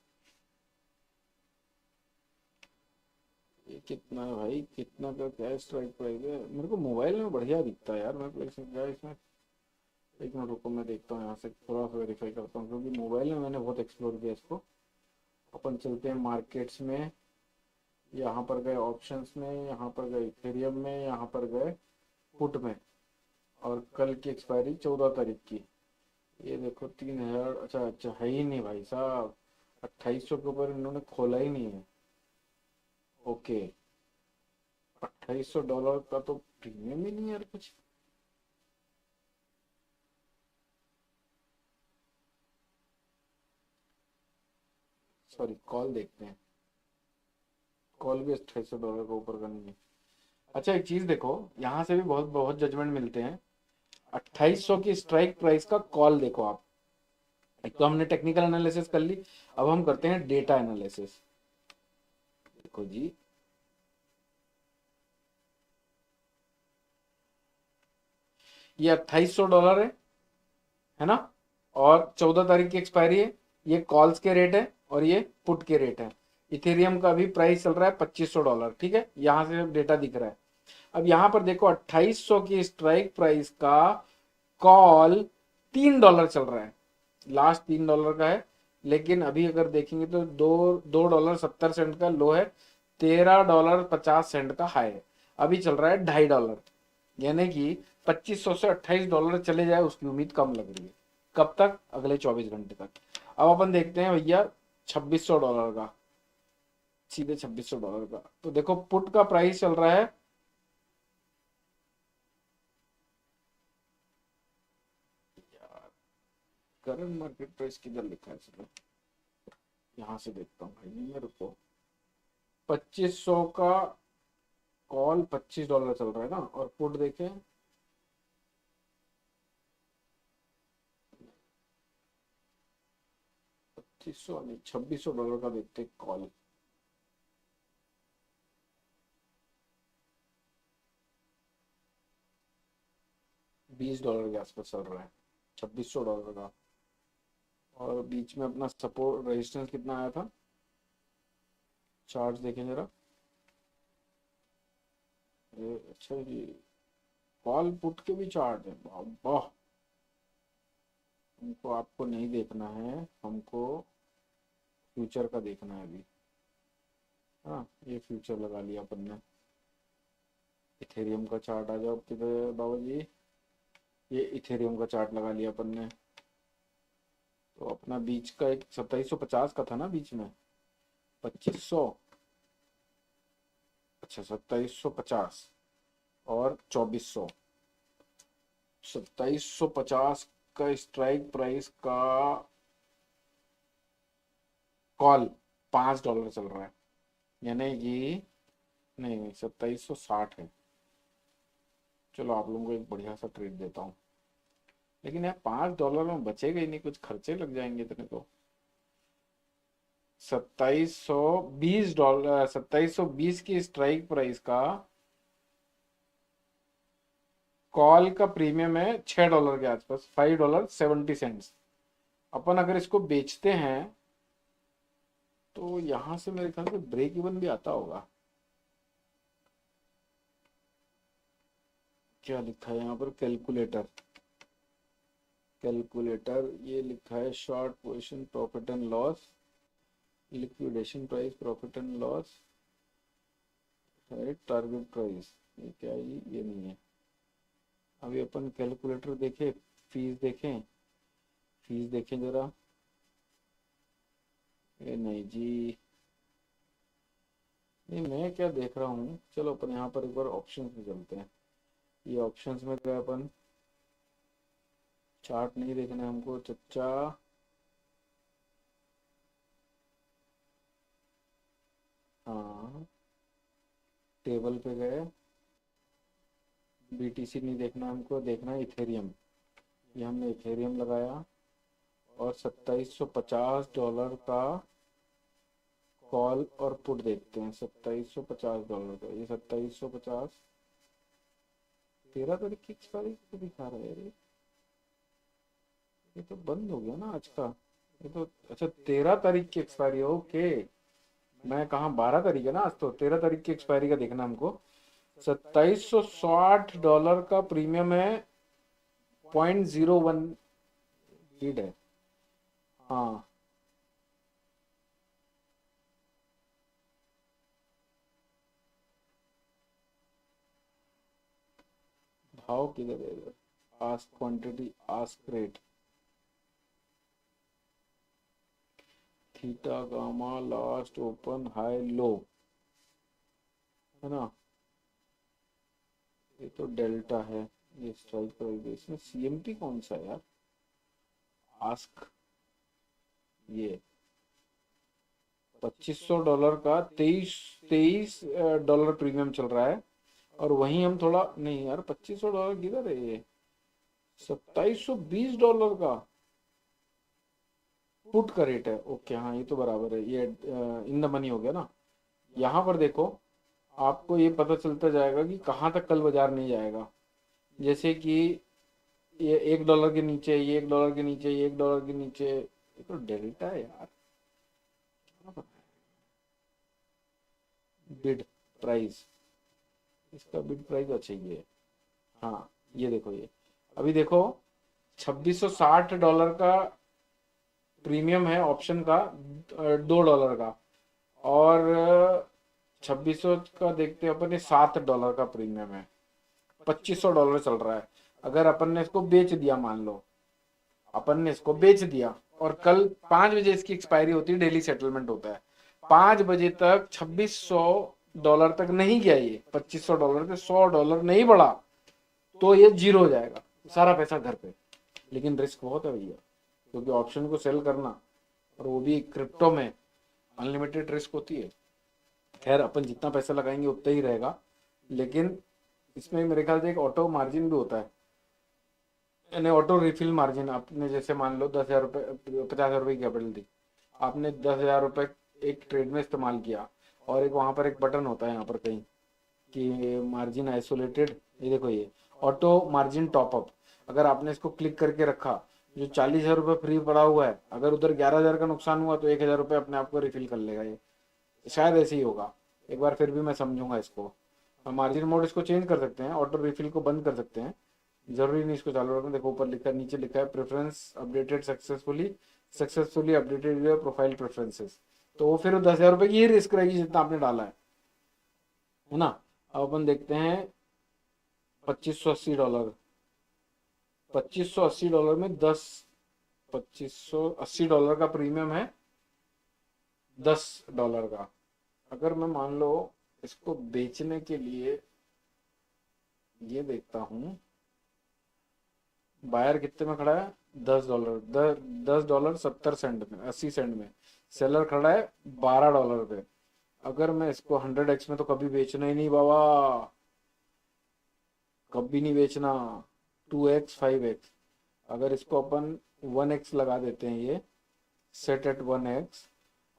ये कितना है भाई, कितना का क्या स्ट्राइक प्राइस है। मेरे को मोबाइल में बढ़िया दिखता है यार, मेरे को इसमें क्या है इसमें। एक मिनट रुको, मैं देखता हूँ यहाँ से थोड़ा सा वेरीफाई करता हूँ, क्योंकि मोबाइल में मैंने बहुत एक्सप्लोर किया इसको। अपन चलते हैं मार्केट्स में, यहाँ पर गए ऑप्शंस में, यहाँ पर गए इथेरियम में, यहाँ पर गए पुट में। और कल की एक्सपायरी 14 तारीख की, ये देखो 3000। अच्छा अच्छा है ही नहीं भाई साहब, 2800 के ऊपर इन्होंने खोला ही नहीं है। ओके, $2800 का तो प्रीमियम ही नहीं है यार कुछ। सॉरी कॉल देखते हैं, कॉल भी $2800 का ऊपर का नहीं है। अच्छा एक चीज देखो, यहाँ से भी बहुत बहुत जजमेंट मिलते हैं। 2800 की स्ट्राइक प्राइस का कॉल देखो आप। एक तो हमने टेक्निकल एनालिसिस कर ली, अब हम करते हैं डेटा एनालिसिस। देखो जी, ये $2800 है ना, और 14 तारीख की एक्सपायरी है। ये कॉल्स के रेट है और ये पुट के रेट है। इथेरियम का भी प्राइस चल रहा है $2500, ठीक है, यहाँ से डेटा दिख रहा है। अब यहाँ पर देखो 2800 की स्ट्राइक प्राइस का कॉल $3 चल रहा है, लास्ट $3 का है। लेकिन अभी अगर देखेंगे तो $2.70 का लो है, $13.50 का हाई है। अभी चल रहा है $2.5, यानी कि 2500 से $28 चले जाए उसकी उम्मीद कम लग रही है। कब तक? अगले 24 घंटे तक। अब अपन देखते हैं भैया $2600 का, सीधे $2600 का। तो देखो पुट का प्राइस चल रहा है, करंट मार्केट प्राइस किधर लिखा है, चलो यहाँ से देखता हूँ भाई, मेरे को 2500 का कॉल $25 चल रहा है ना, और पुट देखें 2500 नहीं $2600 का देखते कॉल। $20 के आसपास चल रहा है $2600 का। और बीच में अपना सपोर्ट रेजिस्टेंस कितना आया था, चार्ट देखें जरा। अच्छा जी, कॉल पुट के भी चार्ट है, वाह। हमको आपको नहीं देखना है, हमको फ्यूचर का देखना है अभी। हाँ, ये फ्यूचर लगा लिया अपन ने। इथेरियम का चार्ट आ जाओ किधर बाबा जी, ये इथेरियम का चार्ट लगा लिया अपन ने। तो अपना बीच का एक 2750 का था ना बीच में, 2500, अच्छा 2750 और 2400। 2750 का स्ट्राइक प्राइस का कॉल $5 चल रहा है, यानी कि नहीं नहीं 2760 है। चलो आप लोगों को एक बढ़िया सा ट्रेड देता हूँ, लेकिन यार $5 में बचेगा ही नहीं, कुछ खर्चे लग जाएंगे इतने तो। $2720, 2720 की स्ट्राइक प्राइस का कॉल का प्रीमियम है $6 के आसपास, $5.70। अपन अगर इसको बेचते हैं तो यहां से मेरे ख्याल से ब्रेक इवन भी आता होगा। क्या लिखा है यहाँ पर, कैलकुलेटर, कैलकुलेटर ये लिखा है short position profit and loss, liquidation price profit and loss, target price. ये क्या है, ये नहीं है। अभी अपन कैलकुलेटर देखें, फीस देखें, फीस देखें जरा। ये नहीं जी, नहीं मैं क्या देख रहा हूँ, चलो अपन यहाँ पर एक बार ऑप्शंस में चलते हैं। ये ऑप्शंस में गए अपन, चार्ट नहीं देखना है हमको चच्चा। हाँ, टेबल पे गए, बीटीसी नहीं देखना हमको, देखना है इथेरियम। ये हमने इथेरियम लगाया और $2750 का कॉल और पुट देखते हैं। $2750 का, ये 2750, 13 तारीख की एक्सपायरी को दिखा रहा है ये तो बंद हो गया ना आज का। ये तो अच्छा 13 तारीख की एक्सपायरी, ओके। मैं कहाँ, 12 तारीख है ना आज, तो 13 तारीख की एक्सपायरी का देखना हमको। $2760 का प्रीमियम है, 0.01 लीड है। हाँ, भाव किधर है इधर, ask quantity, ask rate, theta gamma last open high low, है ना। ये तो डेल्टा है, ये स्ट्राइक प्राइस, इसमें सीएमपी कौन सा है यार, आस्क, ये $2500 का 23 $23 प्रीमियम चल रहा है, और वहीं हम थोड़ा नहीं यार, $2500 किधर है ये, $2720 का पुट का रेट है। ओके हाँ, ये तो बराबर है, ये इन द मनी हो गया ना। यहाँ पर देखो, आपको ये पता चलता जाएगा कि कहाँ तक कल बाजार नहीं जाएगा। जैसे कि ये $1 के नीचे, ये $1 के नीचे, ये $1 के नीचे, ये तो डेल्टा है यार। बिड प्राइस, इसका बिड प्राइस अच्छा ही है। हाँ ये देखो, ये अभी देखो $2660 का प्रीमियम है ऑप्शन का, $2 का। और 2600 का देखते हैं अपन, ये $7 का प्रीमियम है, $2500 चल रहा है। अगर अपन ने इसको बेच दिया, मान लो अपन ने इसको बेच दिया, और कल 5 बजे इसकी एक्सपायरी होती है, डेली सेटलमेंट होता है, 5 बजे तक $2600 तक नहीं गया, ये $2500 से $100 नहीं बढ़ा, तो ये जीरो हो जाएगा, सारा पैसा घर पे। लेकिन रिस्क बहुत है भैया, क्योंकि ऑप्शन को सेल करना, और वो भी क्रिप्टो में, अनलिमिटेड रिस्क होती है। खैर अपन जितना पैसा लगाएंगे उतना ही रहेगा, लेकिन इसमें मेरे ख्याल से एक ऑटो मार्जिन भी होता है, यानी ऑटो रिफिल मार्जिन। आपने जैसे मान लो 10,000 रुपये, 50,000 रुपये की कैपिटल दी, आपने 10,000 रुपये एक ट्रेड में इस्तेमाल किया, और एक वहाँ पर एक बटन होता है यहाँ पर कहीं कि मार्जिन आइसोलेटेड, ये देखो ये ऑटो मार्जिन टॉपअप, अगर आपने इसको क्लिक करके रखा, जो 40,000 रुपये फ्री पड़ा हुआ है, अगर उधर 11,000 का नुकसान हुआ तो 1,000 रुपये अपने आप को रिफिल कर लेगा ये, शायद ऐसे ही होगा। एक बार फिर भी मैं समझूंगा इसको। हम मार्जिन मोड इसको चेंज कर सकते हैं, ऑटो रिफिल को बंद कर सकते हैं, जरूरी नहीं इसको चालू रखना। देखो ऊपर लिखा है, नीचे लिखा है preference updated successfully, successfully updated your profile preferences. तो वो फिर 10,000 रुपये की ही रिस्क रहेगी जितना आपने डाला है ना। अब अपन देखते हैं $2580, $2580 में 2580 का प्रीमियम है, $10 का। अगर मैं मान लो इसको बेचने के लिए ये देखता हूं, बायर कितने में खड़ा है, $10, $10 70 सेंट में, 80 सेंट में। सेलर खड़ा है $12 पे। अगर मैं इसको 100x में, तो कभी बेचना ही नहीं बाबा, कभी नहीं बेचना। 2x 5x, अगर इसको अपन 1x लगा देते हैं, ये सेट एट 1x,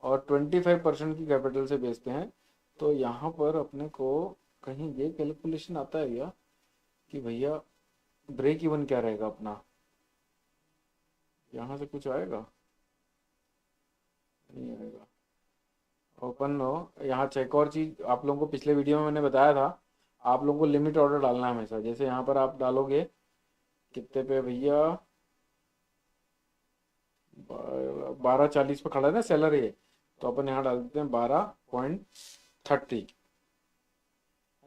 और 25% की कैपिटल से बेचते हैं, तो यहाँ पर अपने को कहीं ये कैलकुलेशन आता है क्या कि भैया ब्रेक इवन क्या रहेगा अपना, यहाँ से कुछ आएगा, नहीं आएगा। ओपन हो यहाँ से, एक और चीज आप लोगों को पिछले वीडियो में मैंने बताया था, आप लोगों को लिमिट ऑर्डर डालना है हमेशा। जैसे यहाँ पर आप डालोगे कितने पे भैया, 12:40 पे खड़ा है ना सेलर ये, तो अपन यहाँ डाल देते हैं 12.30,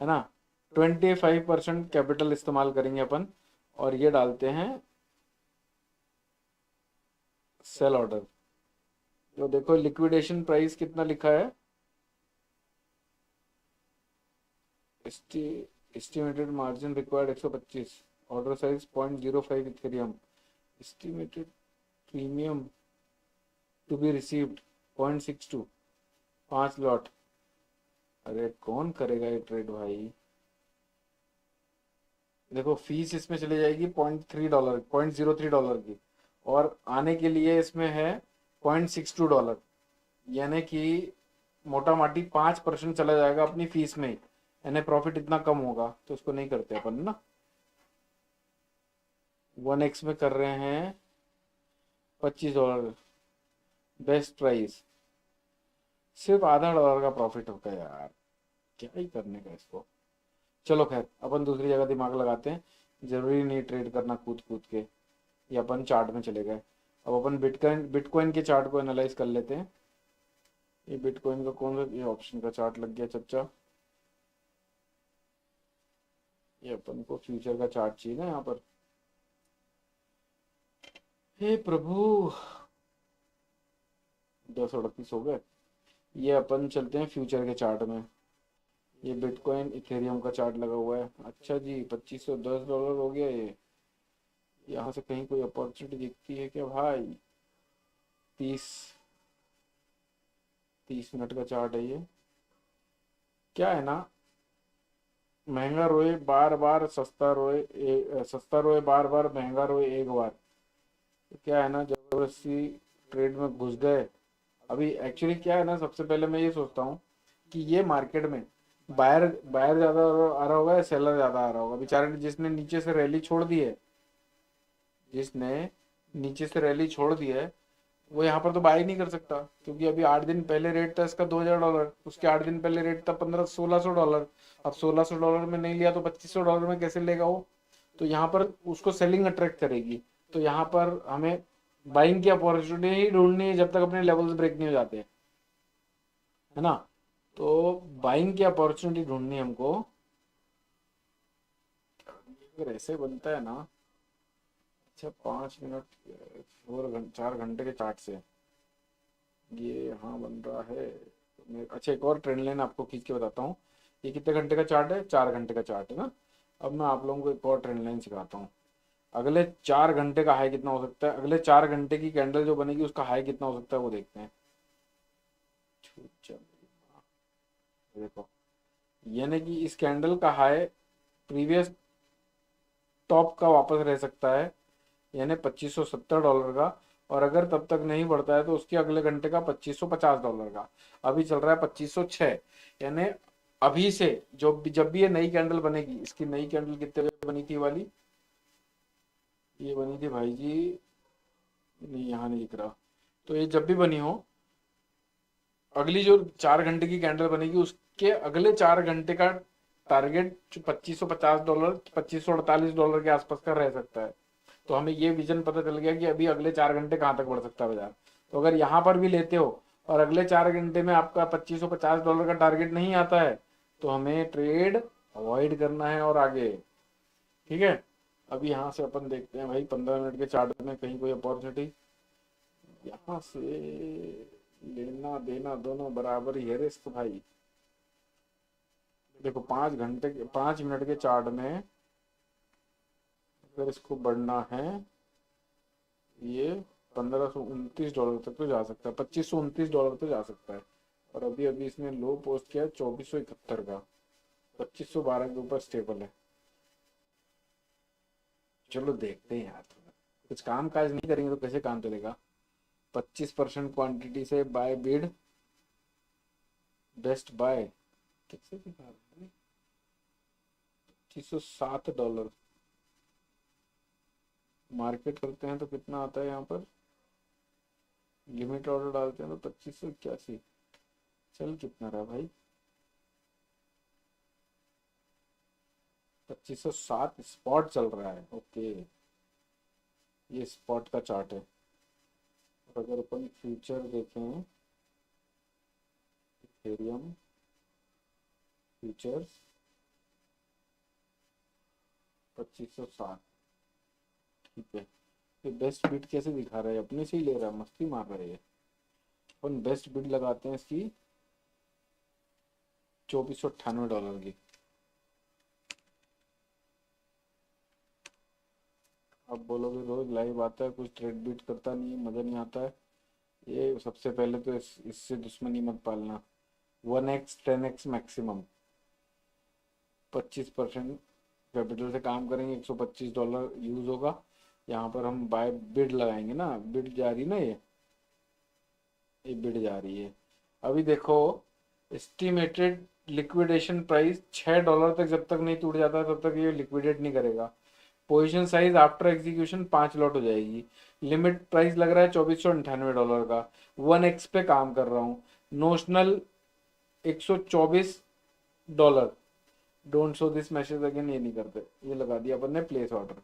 है ना। 25% कैपिटल इस्तेमाल करेंगे अपन, और ये डालते हैं सेल ऑर्डर। तो देखो लिक्विडेशन प्राइस कितना लिखा है, estimated margin required 125, order size 0.05 Ethereum, estimated premium to be received 0.62, 5 lot. अरे कौन करेगा ये ट्रेड भाई। देखो फीस इसमें चली जाएगी $0.3, $0.03 की, और आने के लिए इसमें है $0.62, यानी कि मोटा माटी 5% चला जाएगा अपनी फीस में, यानी प्रॉफिट इतना कम होगा, तो उसको नहीं करते अपन ना। 1x में कर रहे हैं $25, बेस्ट प्राइस, सिर्फ $0.5 का प्रॉफिट होता है यार, क्या ही करने का इसको। चलो खैर अपन दूसरी जगह दिमाग लगाते हैं, जरूरी नहीं ट्रेड करना कूद कूद के। ये अपन चार्ट में चले गए, अब अपन बिटकॉइन बिटकॉइन के चार्ट को एनालाइज कर लेते हैं। ये बिटकॉइन का कौन सा, ये ऑप्शन का चार्ट लग गया चच्चा, ये अपन को फ्यूचर का चार्ट चाहिए ना यहाँ पर। हे प्रभु, 10:38 हो गए। ये अपन चलते हैं फ्यूचर के चार्ट में। ये बिटकॉइन इथेरियम का चार्ट लगा हुआ है। अच्छा जी, $2510 हो गया ये। यहाँ से कहीं कोई अपॉर्चुनिटी दिखती है क्या भाई। 30 मिनट का चार्ट है ये। क्या है ना, महंगा रोए बार बार, सस्ता रोए सस्ता रोए बार बार, महंगा रोए एक बार। तो क्या है ना, जबरदस्ती ट्रेड में घुस गए। अभी एक्चुअली क्या है ना, सबसे पहले मैं ये सोचता हूँ कि ये मार्केट में बायर बायर ज्यादा आ रहा होगा या सेलर ज्यादा आ रहा होगा। बेचारे ने जिसने नीचे से रैली छोड़ दी है, जिसने नीचे से रैली छोड़ दी है, वो यहाँ पर तो बाय नहीं कर सकता, क्योंकि अभी 8 दिन पहले रेट था इसका $2000, उसके 8 दिन पहले रेट था 1500-1600 डॉलर। अब $1600 में नहीं लिया तो $2500 में कैसे लेगा वो। तो यहाँ पर उसको सेलिंग अट्रैक्ट करेगी। तो यहाँ पर हमें बाइंग की अपॉर्चुनिटी ही ढूंढनी है जब तक अपने लेवल्स ब्रेक नहीं हो जाते, है ना। तो बाइंग की अपॉर्चुनिटी ढूंढनी है हमको। अगर ऐसे बनता है ना, अच्छा 5 मिनट 4 घंटे के चार्ट से ये यहाँ बन रहा है। अच्छा एक और ट्रेंड लाइन आपको खींच के बताता हूँ। ये कितने घंटे का चार्ट है, 4 घंटे का चार्ट है ना। अब मैं आप लोगों को एक और ट्रेंड लाइन सिखाता हूँ। अगले 4 घंटे का हाई कितना हो सकता है, अगले 4 घंटे की कैंडल जो बनेगी उसका हाई कितना हो सकता है वो देखते हैं। देखो, यानी कि इस कैंडल का हाई प्रीवियस टॉप का वापस रह सकता है, यानी $2570 का। और अगर तब तक नहीं बढ़ता है तो उसके अगले घंटे का $2550 का। अभी चल रहा है 2506, यानी अभी से जब भी ये नई कैंडल बनेगी, इसकी नई कैंडल कितने बजे बनी थी वाली, ये बनी थी भाई जी, नहीं यहाँ नहीं दिख रहा। तो ये जब भी बनी हो, अगली जो 4 घंटे की कैंडल बनेगी उसके अगले 4 घंटे का टारगेट $2550, $2548 के आसपास का रह सकता है। तो हमें ये विजन पता चल गया कि अभी अगले 4 घंटे कहाँ तक बढ़ सकता है बाजार। तो अगर यहाँ पर भी लेते हो और अगले 4 घंटे में आपका $2550 का टारगेट नहीं आता है, तो हमें ट्रेड अवॉइड करना है और आगे। ठीक है, अभी यहाँ से अपन देखते हैं भाई 15 मिनट के चार्ट में कहीं कोई अपॉर्चुनिटी। यहाँ से लेना देना दोनों बराबर ही है रिस्क भाई। देखो 5 मिनट के चार्ट में अगर इसको बढ़ना है, ये $1529 तक तो जा सकता है, $2529 तो जा सकता है। और अभी अभी इसने लो पोस्ट किया है 2471 का, 2512 के ऊपर स्टेबल है। चलो देखते हैं यार, कुछ काम काज नहीं करेंगे तो कैसे काम चलेगा। 25% क्वांटिटी से बाय बिड, बेस्ट बाय कैसे दिखा रहा है, $2507। मार्केट करते हैं तो कितना आता है यहाँ पर, लिमिट ऑर्डर डालते हैं तो 2581। चल कितना रहा भाई, 2507 स्पॉट चल रहा है। ओके, ये स्पॉट का चार्ट है। और अगर अपन फ्यूचर देखें, इथेरियम फ्यूचर्स 2507, ठीक है। ये बेस्ट बिड कैसे दिखा रहा है, अपने से ही ले रहा है, मस्ती मार रहा है ये। अपन बेस्ट बिड लगाते हैं इसकी $2498 की। अब बोलोगे रोज लाइव आता है कुछ ट्रेड बीट करता नहीं है, मजा नहीं आता है। ये सबसे पहले तो इससे दुश्मनी मत पालना। 1x 10x मैक्सिमम, 25% कैपिटल से काम करेंगे, $125 यूज होगा। यहाँ पर हम बाय बिड लगाएंगे ना, बिड जा रही ना, ये बिड जा रही है। अभी देखो एस्टिमेटेड लिक्विडेशन प्राइस $6 तक जब तक नहीं टूट जाता तब तक ये लिक्विडेट नहीं करेगा। Position size after execution 5 lot हो जाएगी। लिमिट प्राइस लग रहा है $2498 का। 1x पे काम कर रहा हूँ। Notional $124। Don't show this message again, ये नहीं करते, ये लगा दिया अपन ने प्लेस ऑर्डर।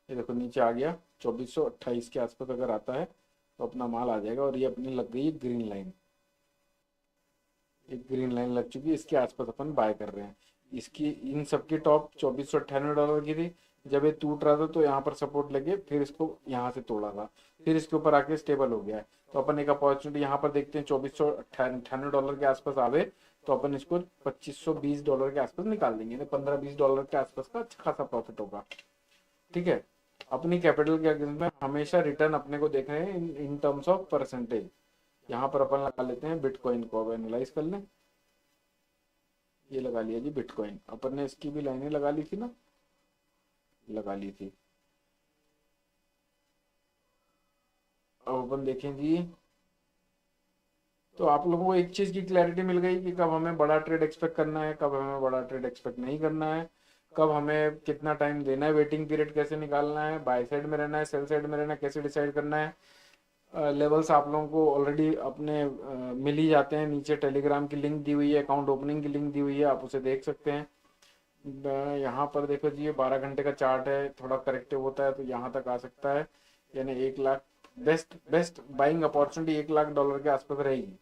ये देखो नीचे आ गया, 2428 के आसपास अगर आता है तो अपना माल आ जाएगा। और ये अपनी लग गई ग्रीन लाइन, एक ग्रीन लाइन लग चुकी है, इसके आसपास अपन बाय कर रहे हैं। इसकी इन सबकी टॉप $2498 की थी। जब ये टूट रहा था तो यहाँ पर सपोर्ट लगे, फिर इसको यहाँ से तोड़ा था, फिर इसके ऊपर आके स्टेबल हो गया है। तो अपन एक अपॉर्चुनिटी यहाँ पर देखते हैं, $2498 के आसपास आवे तो अपन इसको $2520 के आसपास निकाल देंगे, $15-20 के आसपास का अच्छा खासा प्रॉफिट होगा। ठीक है, अपनी कैपिटल के अगेंस्ट में हमेशा रिटर्न अपने को देख रहे हैं इन टर्म्स ऑफ परसेंटेज। यहाँ पर अपन लगा लेते हैं बिटकॉइन को, अब एनालाइज कर लें। ये लगा लिया जी बिटकॉइन। अपन ने इसकी भी लाइनें लगा ली थी ना, लगा ली थी। अब अपन देखें जी, तो आप लोगों को एक चीज की क्लैरिटी मिल गई कि कब हमें बड़ा ट्रेड एक्सपेक्ट करना है, कब हमें बड़ा ट्रेड एक्सपेक्ट नहीं करना है, कब हमें कितना टाइम देना है, वेटिंग पीरियड कैसे निकालना है, बाय साइड में रहना है, सेल साइड में रहना है, कैसे डिसाइड करना है। लेवल्स आप लोगों को ऑलरेडी अपने मिल ही जाते हैं। नीचे टेलीग्राम की लिंक दी हुई है, अकाउंट ओपनिंग की लिंक दी हुई है, आप उसे देख सकते हैं। यहाँ पर देखो जी, ये 12 घंटे का चार्ट है, थोड़ा करेक्टिव होता है तो यहाँ तक आ सकता है। यानी 1 lakh best best buying opportunity $1 lakh के आसपास रहेगी।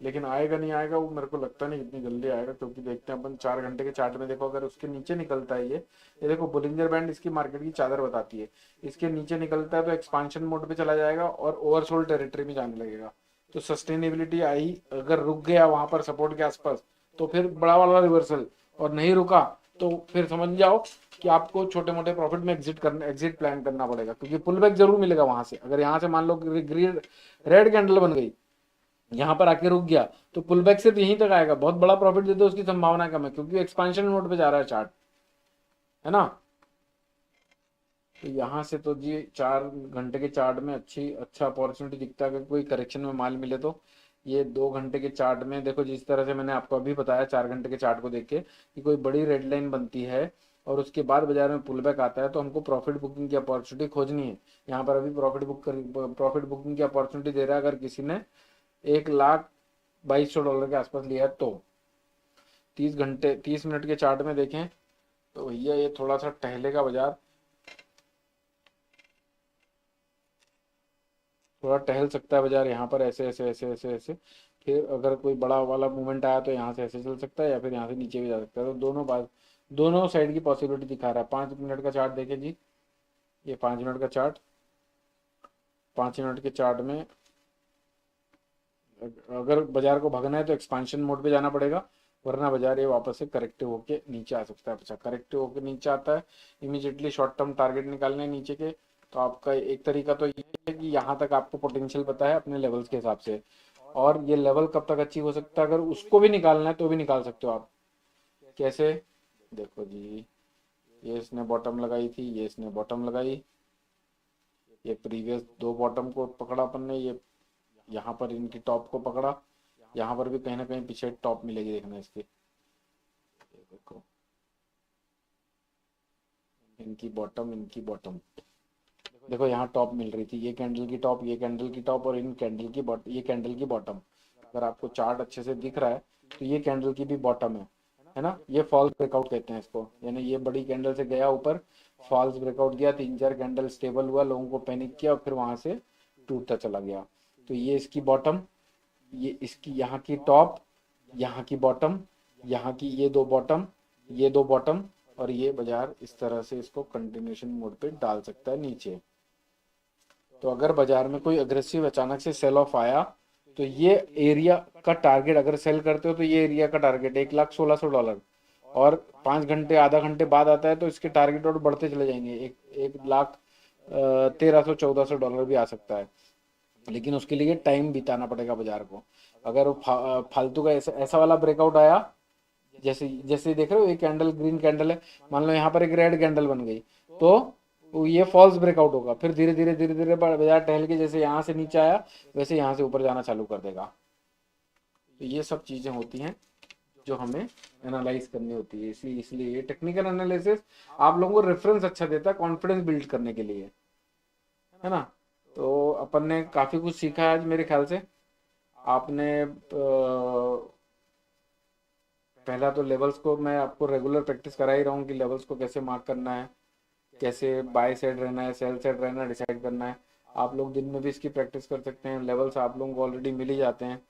लेकिन आएगा नहीं आएगा वो मेरे को लगता नहीं इतनी जल्दी आएगा, क्योंकि देखते हैं अपन 4 घंटे के चार्ट में। देखो अगर उसके नीचे निकलता है ये देखो बुलिंजर बैंड इसकी मार्केट की चादर बताती है। इसके नीचे निकलता है तो एक्सपांशन मोड पे चला जाएगा और ओवरसोल्ड टेरिटरी में जाने लगेगा। तो सस्टेनेबिलिटी आई, अगर रुक गया वहां पर सपोर्ट के आसपास तो फिर बड़ा वाला रिवर्सल, और नहीं रुका तो फिर समझ जाओ कि आपको छोटे मोटे प्रॉफिट में एग्जिट प्लान करना पड़ेगा, क्योंकि पुल बैक जरूर मिलेगा वहां से। अगर यहाँ से मान लो ग्रीन रेड कैंडल बन गई, यहाँ पर आके रुक गया, तो पुल बैक सिर्फ यहीं तक आएगा। बहुत बड़ा प्रॉफिट दे दो उसकी संभावना कम है, क्योंकि एक्सपांशन मोड पे जा रहा है चार्ट, है ना। तो यहाँ से तो जी 4 घंटे के चार्ट में अच्छा अपॉर्चुनिटी दिखता है, अगर कोई करेक्शन में माल मिले तो। ये 2 घंटे के चार्ट में देखो, जिस तरह से मैंने आपको अभी बताया 4 घंटे के चार्ट को देख के, कि कोई बड़ी रेड लाइन बनती है और उसके बाद बाजार में पुल बैक आता है, तो हमको प्रॉफिट बुकिंग की अपॉर्चुनिटी खोजनी है। यहाँ पर अभी प्रॉफिट बुकिंग की अपॉर्चुनिटी दे रहा है, अगर किसी ने $1,22,000 के आसपास लिया है तो। 30 मिनट के चार्ट में देखें तो भैया ये थोड़ा सा टहलेगा बाजार, थोड़ा टहल सकता है बाजार यहाँ पर, ऐसे ऐसे ऐसे ऐसे ऐसे। फिर अगर कोई बड़ा वाला मूवमेंट आया तो यहाँ से ऐसे चल सकता है, या फिर यहाँ से नीचे भी जा सकता है। तो दोनों साइड की पॉसिबिलिटी दिखा रहा है। 5 मिनट का चार्ट देखें जी, ये 5 मिनट का चार्ट। 5 मिनट के चार्ट में अगर बाजार को भागना है तो एक्सपांशन मोड पे जाना पड़ेगा, वरना बाजार ये वापस से करेक्टिव होके नीचे आ सकता है। अच्छा, करेक्टिव होके नीचे आता है, इमीडिएटली शॉर्ट टर्म टारगेट निकालने हैं नीचे के। तो आपका एक तरीका तो ये है कि यहाँ तक आपको पोटेंशियल पता है अपने लेवल्स के हिसाब से, और ये लेवल कब तक अचीव हो सकता है, अगर उसको भी निकालना है तो भी निकाल सकते हो आप। कैसे? देखो जी, ये इसने बॉटम लगाई थी, ये इसने बॉटम लगाई, ये प्रीवियस 2 बॉटम को पकड़ा अपन ने, ये यहाँ पर इनकी टॉप को पकड़ा, यहाँ पर भी कहीं ना कहीं पीछे टॉप मिलेगी, देखना इसकी। ये देखो, इनकी बॉटम देखो, यहाँ टॉप मिल रही थी, ये कैंडल की टॉप, ये कैंडल की टॉप, और इन कैंडल की ये कैंडल की बॉटम। अगर आपको चार्ट अच्छे से दिख रहा है तो ये कैंडल की भी बॉटम है ना। ये फॉल्स ब्रेकआउट कहते हैं इसको, यानी ये बड़ी कैंडल से गया ऊपर, फॉल्स ब्रेकआउट गया, 3-4 कैंडल स्टेबल हुआ, लोगों को पैनिक किया और फिर वहां से टूटता चला गया। तो ये इसकी बॉटम, ये इसकी यहाँ की टॉप, यहाँ की बॉटम, यहाँ की ये 2 बॉटम, ये 2 बॉटम, और ये बाजार इस तरह से इसको कंटिन्यूशन मोड पे डाल सकता है नीचे। तो अगर बाजार में कोई अग्रेसिव अचानक से सेल ऑफ आया तो ये एरिया का टारगेट, अगर सेल करते हो तो ये एरिया का टारगेट $1,16,000, और 5 घंटे आधा घंटे बाद आता है तो इसके टारगेट और बढ़ते चले जाएंगे, 1,13,000 $1,400 भी आ सकता है। लेकिन उसके लिए टाइम बिताना पड़ेगा बाजार को। अगर वो फालतू का ऐसा वाला ब्रेकआउट आया, जैसे जैसे देख रहे हो, एक कैंडल ग्रीन कैंडल है, मान लो यहाँ पर एक रेड कैंडल बन गई, तो ये फॉल्स ब्रेकआउट होगा, फिर धीरे धीरे धीरे धीरे बाजार टहल के जैसे यहाँ से नीचे आया वैसे यहाँ से ऊपर जाना चालू कर देगा। तो ये सब चीजें होती हैं जो हमें एनालाइज करनी होती है। इसलिए ये टेक्निकल एनालिसिस आप लोगों को रेफरेंस अच्छा देता है कॉन्फिडेंस बिल्ड करने के लिए, है ना। तो अपन ने काफी कुछ सीखा है आज मेरे ख्याल से। आपने पहला तो लेवल्स को मैं आपको रेगुलर प्रैक्टिस करा ही रहा हूँ कि लेवल्स को कैसे मार्क करना है, कैसे बाय साइड रहना है, सेल साइड रहना है, डिसाइड करना है। आप लोग दिन में भी इसकी प्रैक्टिस कर सकते हैं। लेवल्स आप लोगों को ऑलरेडी मिल ही जाते हैं,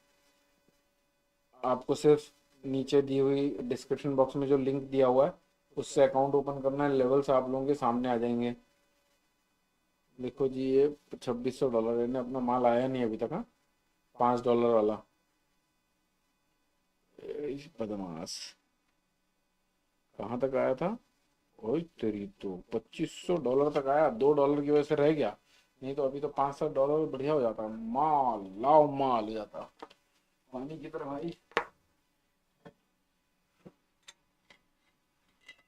आपको सिर्फ नीचे दी हुई डिस्क्रिप्शन बॉक्स में जो लिंक दिया हुआ है उससे अकाउंट ओपन करना है, लेवल्स आप लोगों के सामने आ जाएंगे। देखो जी, ये $2,600 ने अपना माल आया नहीं अभी तक। हाँ, $5 वाला बदमाश कहाँ तक आया था? ओए तेरी तो $2,500 तक आया, $2 की वजह से रह गया, नहीं तो अभी तो $5-7 बढ़िया हो जाता, माल लाओ माल हो जाता पानी की तरह भाई।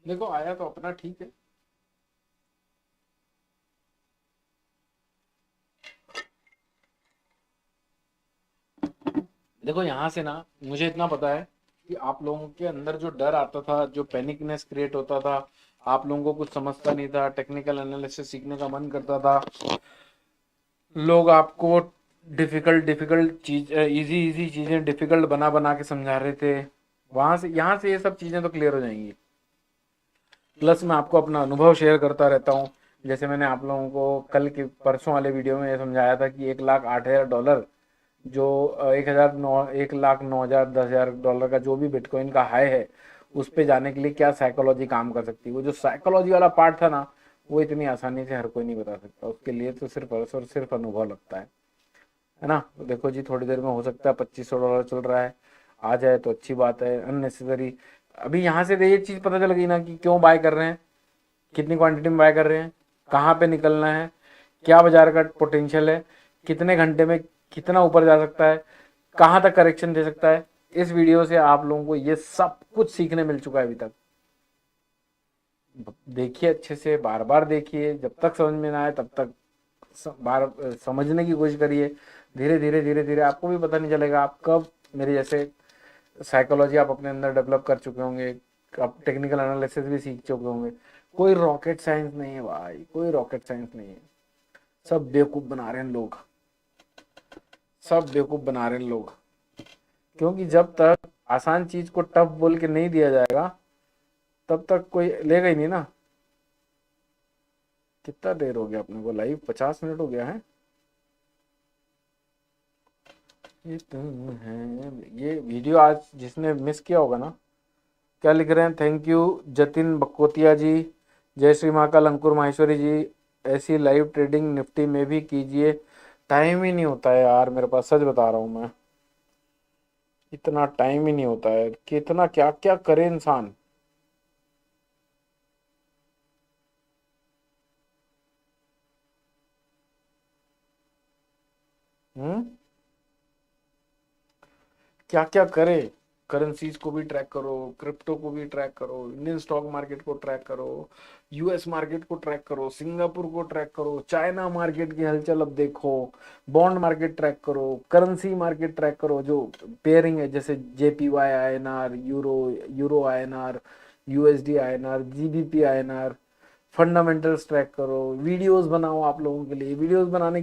देखो आया तो अपना ठीक है। देखो यहाँ से ना मुझे इतना पता है कि आप लोगों के अंदर जो डर आता था, जो पैनिकनेस क्रिएट होता था, आप लोगों को कुछ समझता नहीं था, टेक्निकल एनालिसिस सीखने का मन करता था, लोग आपको डिफिकल्ट डिफिकल्ट चीज, इजी इजी चीजें डिफिकल्ट बना बना के समझा रहे थे, वहां से यहाँ से ये सब चीजें तो क्लियर हो जाएंगी। प्लस मैं आपको अपना अनुभव शेयर करता रहता हूँ। जैसे मैंने आप लोगों को कल के परसों वाले वीडियो में ये समझाया था कि 1,08,000 डॉलर जो 1,09,000 10,000 डॉलर का जो भी बिटकॉइन का हाई है, उस पे जाने के लिए क्या साइकोलॉजी काम कर सकती है। वो जो साइकोलॉजी वाला पार्ट था ना, वो इतनी आसानी से हर कोई नहीं बता सकता, उसके लिए तो सिर्फ और सिर्फ अनुभव लगता है ना। तो देखो जी, थोड़ी देर में हो सकता है $2,500 चल रहा है, आ जाए तो अच्छी बात है। अननेसेसरी अभी यहाँ से ये चीज़ पता चल गई ना कि क्यों बाय कर रहे हैं, कितनी क्वांटिटी में बाय कर रहे हैं, कहाँ पे निकलना है, क्या बाजार का पोटेंशियल है, कितने घंटे में कितना ऊपर जा सकता है, कहाँ तक करेक्शन दे सकता है। इस वीडियो से आप लोगों को ये सब कुछ सीखने मिल चुका है अभी तक। देखिए अच्छे से, बार बार देखिए, जब तक समझ में ना आए तब तक बार समझने की कोशिश करिए। धीरे धीरे धीरे धीरे आपको भी पता नहीं चलेगा आप कब मेरे जैसे साइकोलॉजी आप अपने अंदर डेवलप कर चुके होंगे, आप टेक्निकल एनालिसिस भी सीख चुके होंगे। कोई रॉकेट साइंस नहीं है भाई, कोई रॉकेट साइंस नहीं है। सब बेवकूफ बना रहे हैं लोग, सब बेवकूफ बना रहे हैं लोग। क्योंकि जब तक आसान चीज को टफ बोल के नहीं दिया जाएगा, तब तक कोई लेगा ही नहीं ना। कितना देर हो गया अपने को लाइव? 50 मिनट हो गया है। ये तुम है, ये वीडियो आज जिसने मिस किया होगा ना, क्या लिख रहे हैं? थैंक यू जतिन बकोतिया जी, जय श्री महाकाल अंकुर माहेश्वरी जी। ऐसी लाइव ट्रेडिंग निफ्टी में भी कीजिए। टाइम ही नहीं होता है यार मेरे पास, सच बता रहा हूँ मैं, इतना टाइम ही नहीं होता है कि इतना क्या क्या करे इंसान। हम्म, क्या क्या करे। करेंसीज को भी ट्रैक करो, क्रिप्टो को भी ट्रैक करो, इंडियन स्टॉक मार्केट को ट्रैक करो, यूएस मार्केट को ट्रैक करो, सिंगापुर को ट्रैक करो, चाइना मार्केट की हलचल अब देखो, बॉन्ड मार्केट ट्रैक करो, करेंसी मार्केट ट्रैक करो, जो पेयरिंग है जैसे JPY INR, euro euro INR, USD INR, GBP INR, fundamentals track करो। वीडियोस बनाओ आप लोगों के लिए, वीडियोस बनाने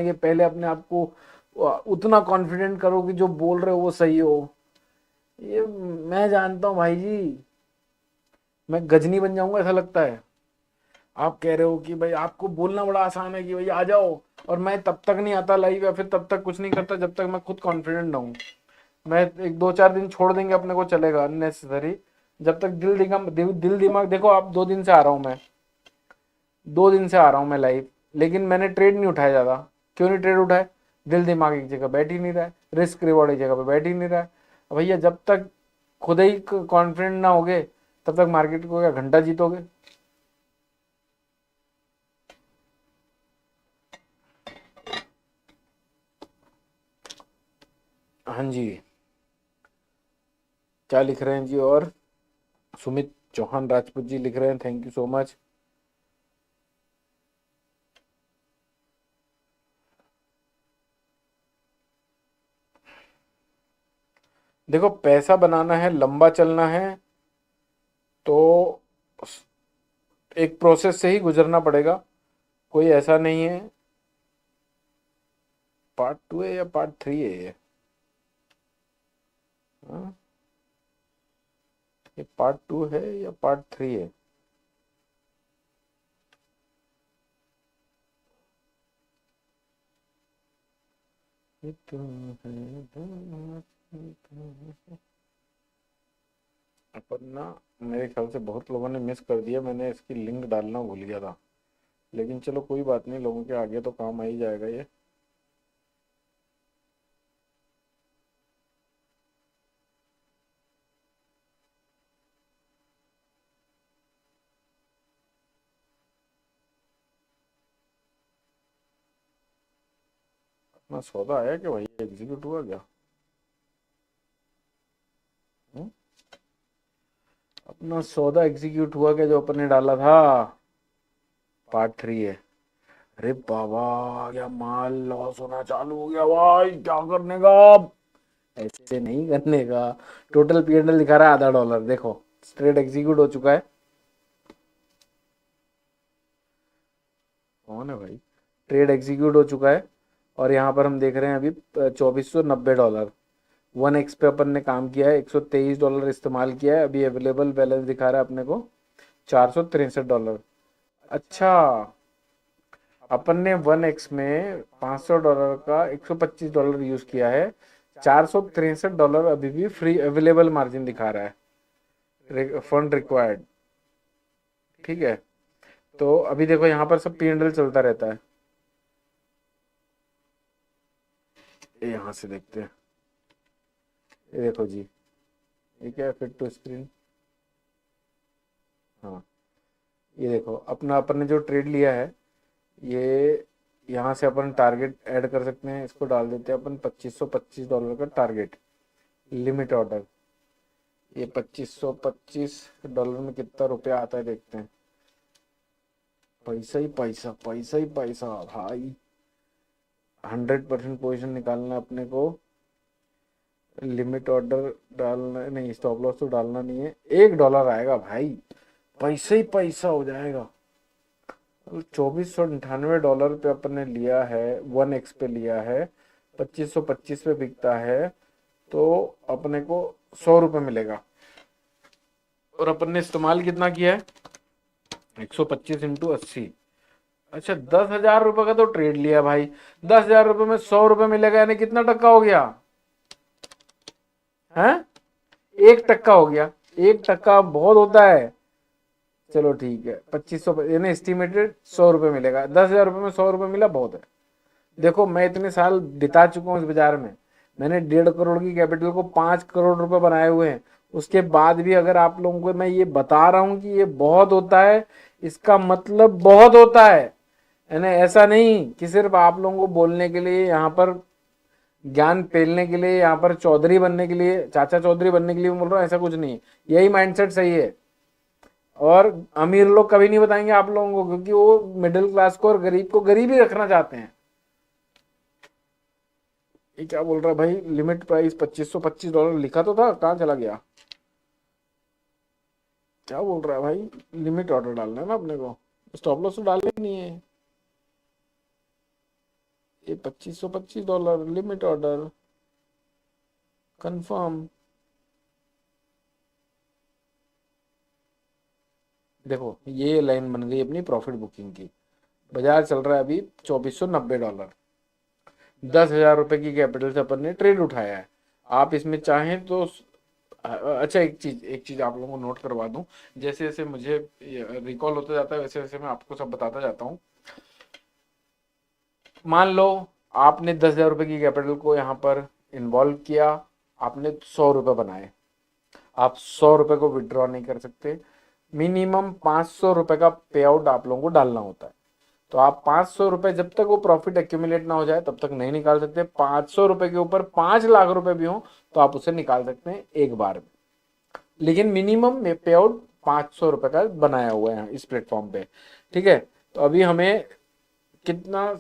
के पहले अपने आप को उतना कॉन्फिडेंट करो कि जो बोल रहे हो वो सही हो। ये मैं जानता हूँ भाई जी, मैं गजनी बन जाऊंगा ऐसा लगता है। आप कह रहे हो कि भाई आपको बोलना बड़ा आसान है कि भाई आ जाओ, और मैं तब तक नहीं आता लाइव या फिर तब तक कुछ नहीं करता जब तक मैं खुद कॉन्फिडेंट ना हूँ। मैं एक 2-4 दिन छोड़ देंगे अपने को, चलेगा, अननेसेसरी। जब तक दिल दिमाग देखो, आप 2 दिन से आ रहा हूँ मैं, 2 दिन से आ रहा हूँ मैं लाइव, लेकिन मैंने ट्रेड नहीं उठाया ज़्यादा। क्यों नहीं ट्रेड उठाए? दिल दिमाग एक जगह बैठ ही नहीं रहा है, रिस्क रिवॉर्ड एक जगह पे बैठ ही नहीं रहा है। भैया जब तक खुद ही कॉन्फिडेंट ना होगे, तब तक मार्केट को क्या घंटा जीतोगे? हाँ जी, क्या लिख रहे हैं जी? और सुमित चौहान राजपूत जी लिख रहे हैं, थैंक यू सो मच। देखो पैसा बनाना है, लंबा चलना है, तो एक प्रोसेस से ही गुजरना पड़ेगा। कोई ऐसा नहीं है। पार्ट 2 है या पार्ट 3 है ये? हाँ? ये पार्ट 2 है या पार्ट 3 है? ये तो है अपन ना, मेरे ख्याल से बहुत लोगों ने मिस कर दिया, मैंने इसकी लिंक डालना भूल गया था। लेकिन चलो कोई बात नहीं, लोगों के आगे तो काम आ ही जाएगा ये। अपना सौदा आया कि भाई एग्जीक्यूट हुआ क्या? हम्म? अपना सौदा एग्जीक्यूट हुआ क्या जो अपन ने डाला था? पार्ट 3 है। अरे बाबा, क्या माल लॉस होना चालू हो गया भाई, क्या करने का अब? ऐसे नहीं करने का। टोटल P&L दिखा रहा है $0.5। देखो ट्रेड एग्जीक्यूट हो चुका है। कौन है भाई? ट्रेड एग्जीक्यूट हो चुका है और यहाँ पर हम देख रहे हैं अभी $2490। 1x पे अपन ने काम किया है, $123 इस्तेमाल किया है। अभी अवेलेबल बैलेंस दिखा रहा है अपने को $463। अच्छा, अपन ने 1x में $500 का $125 यूज किया है। $463 अभी भी फ्री अवेलेबल मार्जिन दिखा रहा है, फंड रिक्वायर्ड। ठीक है, तो अभी देखो यहाँ पर सब P&L चलता रहता है। ये यहाँ से देखते हैं। ये देखो जी, ये क्या है, फिट टू स्क्रीन। हाँ, ये देखो अपना अपन ने जो ट्रेड लिया है, ये यहाँ से अपन टारगेट ऐड कर सकते हैं। इसको डाल देते हैं अपन $2525 का टारगेट लिमिट ऑर्डर। ये $2525 में कितना रुपया आता है देखते हैं। पैसा ही पैसा, पैसा ही पैसा भाई। 100% पोजिशन निकालना है अपने को। लिमिट ऑर्डर डालना नहीं, स्टॉप लॉस तो डालना नहीं है। $1 आएगा भाई, पैसा ही पैसा हो जाएगा। $2498 पे अपन ने लिया है, 1x पे लिया है, 2525 पे बिकता है, तो अपने को $100 मिलेगा। और अपन ने इस्तेमाल कितना किया है? 125 इंटू 80। अच्छा, $10,000 का तो ट्रेड लिया भाई। $10,000 में $100 मिलेगा, यानी कितना टक्का हो गया है? 1% हो गया। 1% बहुत होता है। चलो ठीक है, 2500 यानी एस्टिमेटेड $100 मिलेगा। $10,000 में $100 मिला, बहुत है। देखो मैं इतने साल बिता चुका हूँ इस बाजार में। मैंने 1.5 करोड़ की कैपिटल को $5 करोड़ बनाए हुए हैं। उसके बाद भी अगर आप लोगों को मैं ये बता रहा हूँ कि ये बहुत होता है, इसका मतलब बहुत होता है। यानी ऐसा नहीं कि सिर्फ आप लोगों को बोलने के लिए, यहाँ पर ज्ञान पेलने के लिए, यहाँ पर चौधरी बनने के लिए, चाचा चौधरी बनने के लिए बोल रहा हूँ, ऐसा कुछ नहीं है। यही माइंडसेट सही है। और अमीर लोग कभी नहीं बताएंगे आप लोगों को, क्योंकि वो मिडिल क्लास को और गरीब को गरीब ही रखना चाहते हैं। ये क्या बोल रहा है भाई? लिमिट प्राइस $2525 लिखा तो था, कहाँ चला गया? क्या बोल रहा है भाई? लिमिट ऑर्डर डालना है ना अपने को, स्टॉप लॉस तो डालना ही नहीं है। ये $2525 लिमिट ऑर्डर कंफर्म। देखो ये लाइन बन गई अपनी प्रॉफिट बुकिंग की। बाजार चल रहा है अभी $2490। $10,000 की कैपिटल से अपन ने ट्रेड उठाया है। आप इसमें चाहें तो अच्छा, एक चीज आप लोगों को नोट करवा दूं। जैसे जैसे मुझे रिकॉल होता जाता है, वैसे वैसे मैं आपको सब बताता जाता हूँ। मान लो आपने $10,000 की कैपिटल को यहाँ पर इन्वॉल्व किया, आपने $100 बनाए। आप $100 को विड्रॉ नहीं कर सकते। मिनिमम $500 का पे आउट आप लोगों को डालना होता है। तो आप $500 जब तक वो प्रॉफिट एक्यूमुलेट ना हो जाए तब तक नहीं निकाल सकते। $500 के ऊपर $5 लाख भी हो तो आप उसे निकाल सकते हैं एक बार में। लेकिन मिनिमम पे आउट $500 का बनाया हुआ है इस प्लेटफॉर्म पे। ठीक है, तो अभी हमें कितना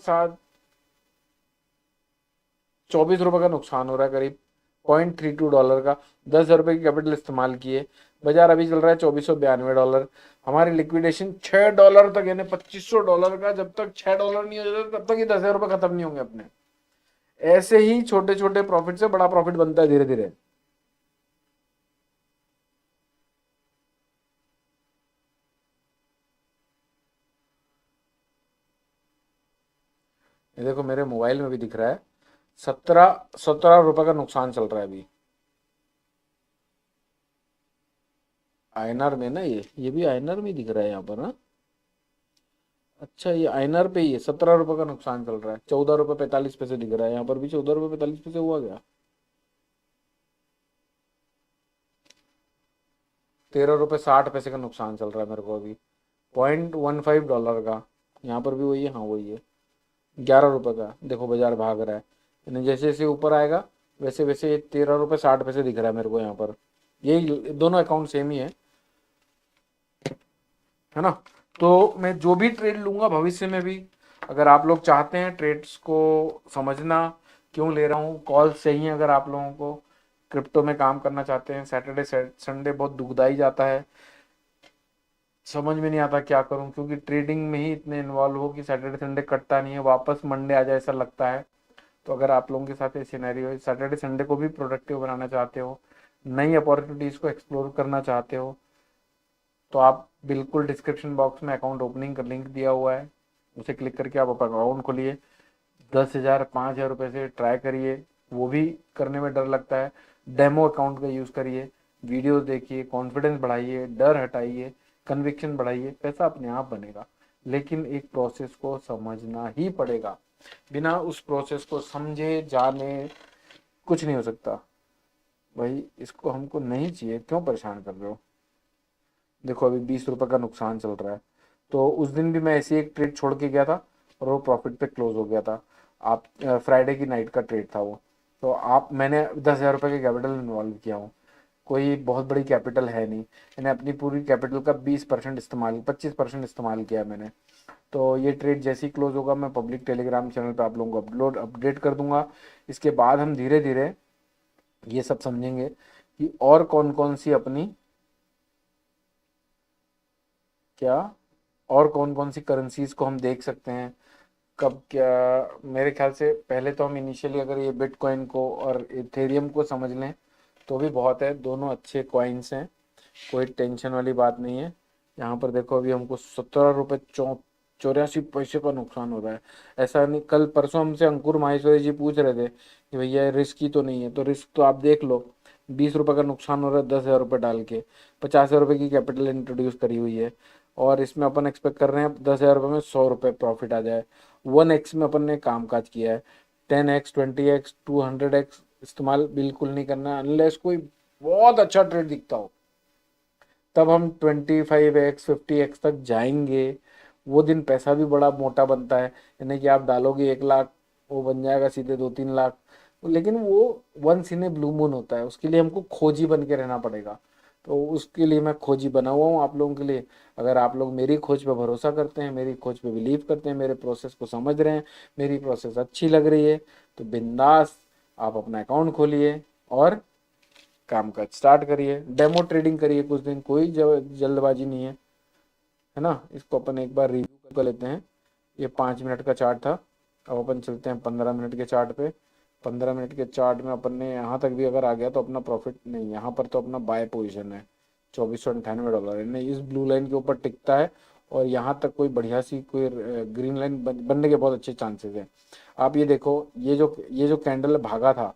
$24 का नुकसान हो रहा है, करीब $0.32 का। $10,000 की कैपिटल इस्तेमाल किए, बाजार अभी चल रहा है $2492। हमारी लिक्विडेशन $6 तक, यानी $2500 का। जब तक $6 नहीं हो जाता तब तक ये $10,000 खत्म नहीं होंगे अपने। ऐसे ही छोटे छोटे प्रॉफिट से बड़ा प्रॉफिट बनता है धीरे धीरे। ये देखो मेरे मोबाइल में भी दिख रहा है, 17 रुपए का नुकसान चल रहा है अभी। आईएनआर में ना, ये भी आईएनआर में दिख रहा है यहाँ पर ना। अच्छा, ये आईएनआर पे ही है। $17 का नुकसान चल रहा है। $14.45 दिख रहा है यहाँ पर भी। $14.45 हुआ गया। $13.60 का नुकसान चल रहा है मेरे को अभी। $0.15 का यहाँ पर भी वही है। हाँ वही है। $11 का देखो बाजार भाग रहा है। यानी जैसे जैसे ऊपर आएगा वैसे वैसे $13.60 दिख रहा है मेरे को यहाँ पर। यही दोनों अकाउंट सेम ही है। है ना। तो मैं जो भी ट्रेड लूंगा भविष्य में भी, अगर आप लोग चाहते हैं ट्रेड्स को समझना क्यों ले रहा हूँ, कॉल चाहिए अगर आप लोगों को क्रिप्टो में काम करना चाहते हैं, सैटरडे संडे बहुत दुखदाई जाता है, समझ में नहीं आता क्या करूं, क्योंकि ट्रेडिंग में ही इतने इन्वॉल्व हो कि सैटरडे संडे कटता नहीं है, वापस मंडे आ जाए ऐसा लगता है। तो अगर आप लोगों के साथ ये सिनेरियो है, सैटरडे संडे को भी प्रोडक्टिव बनाना चाहते हो, नई अपॉर्चुनिटीज को एक्सप्लोर करना चाहते हो, तो आप बिल्कुल डिस्क्रिप्शन बॉक्स में अकाउंट ओपनिंग का लिंक दिया हुआ है, उसे क्लिक करके आप अकाउंट खोलिए। 10,000 5,000 रुपये से ट्राई करिए, वो भी करने में डर लगता है। डेमो अकाउंट का यूज़ करिए, वीडियोस देखिए, कॉन्फिडेंस बढ़ाइए, डर हटाइए, कन्विक्शन बढ़ाइए, पैसा अपने आप बनेगा। लेकिन एक प्रोसेस को समझना ही पड़ेगा, बिना उस प्रोसेस को समझे जाने कुछ नहीं हो सकता। भाई इसको हमको नहीं चाहिए, क्यों परेशान कर रहे हो। देखो अभी 20 रुपए का नुकसान चल रहा है, तो उस दिन भी मैं ऐसी एक ट्रेड छोड़ के गया था और वो प्रॉफिट पे क्लोज हो गया था। आप फ्राइडे की नाइट का ट्रेड था वो। तो आप मैंने 10,000 रुपये के कैपिटल इन्वॉल्व किया हूँ, कोई बहुत बड़ी कैपिटल है नहीं, मैंने अपनी पूरी कैपिटल का 20% इस्तेमाल 25% इस्तेमाल किया मैंने। तो ये ट्रेड जैसे ही क्लोज होगा मैं पब्लिक टेलीग्राम चैनल पे आप लोगों को अपडेट कर दूंगा। इसके बाद हम धीरे धीरे ये सब समझेंगे कि और कौन कौन सी अपनी क्या और कौन कौन सी करेंसीज को हम देख सकते हैं कब क्या। मेरे ख्याल से पहले तो हम इनिशियली अगर ये बिटकॉइन को और इथेरियम को समझ लें तो भी बहुत है, दोनों अच्छे कॉइन्स हैं, कोई टेंशन वाली बात नहीं है। यहाँ पर देखो अभी हमको 17 रुपये 84 पैसे का नुकसान हो रहा है। ऐसा नहीं, कल परसों हमसे अंकुर माहेश्वरी जी पूछ रहे थे कि भैया रिस्क ही तो नहीं है, तो रिस्क तो आप देख लो। 20 रुपये का नुकसान हो रहा है 10,000 रुपये डाल के, 50,000 रुपये की कैपिटल इंट्रोड्यूस करी हुई है, और इसमें अपन एक्सपेक्ट कर रहे हैं 10,000 रुपये में 100 रुपये प्रॉफिट आ जाए। 1x में अपन ने काम काज किया है। 10x 20x 200x इस्तेमाल बिल्कुल नहीं करना है, अनलेस कोई बहुत अच्छा ट्रेड दिखता हो, तब हम 25x 50x तक जाएंगे। वो दिन पैसा भी बड़ा मोटा बनता है, यानी कि आप डालोगे 1 लाख, वो बन जाएगा सीधे 2-3 लाख। लेकिन वो once in a blue moon होता है, उसके लिए हमको खोजी बन के रहना पड़ेगा। तो उसके लिए मैं खोजी बना हुआ हूँ आप लोगों के लिए। अगर आप लोग मेरी खोज पे भरोसा करते हैं, मेरी खोज पे बिलीव करते हैं, मेरे प्रोसेस को समझ रहे हैं, मेरी प्रोसेस अच्छी लग रही है, तो बिंदास आप अपना अकाउंट खोलिए और काम काज स्टार्ट करिए, डेमो ट्रेडिंग करिए कुछ दिन, कोई जल्दबाजी नहीं है ना। इसको अपन एक बार रिव्यू कर लेते हैं। ये 5 मिनट का चार्ट था, अब अपन चलते हैं 15 मिनट के चार्ट पे। 15 मिनट के चार्ट में अपन ने यहाँ तक भी अगर आ गया तो अपना प्रॉफिट नहीं, यहाँ पर तो अपना बाय पोजीशन है। $2498 नहीं, इस ब्लू लाइन के ऊपर टिकता है, और यहाँ तक कोई बढ़िया सी कोई ग्रीन लाइन बनने के बहुत अच्छे चांसेस हैं। आप ये देखो, ये जो कैंडल भागा था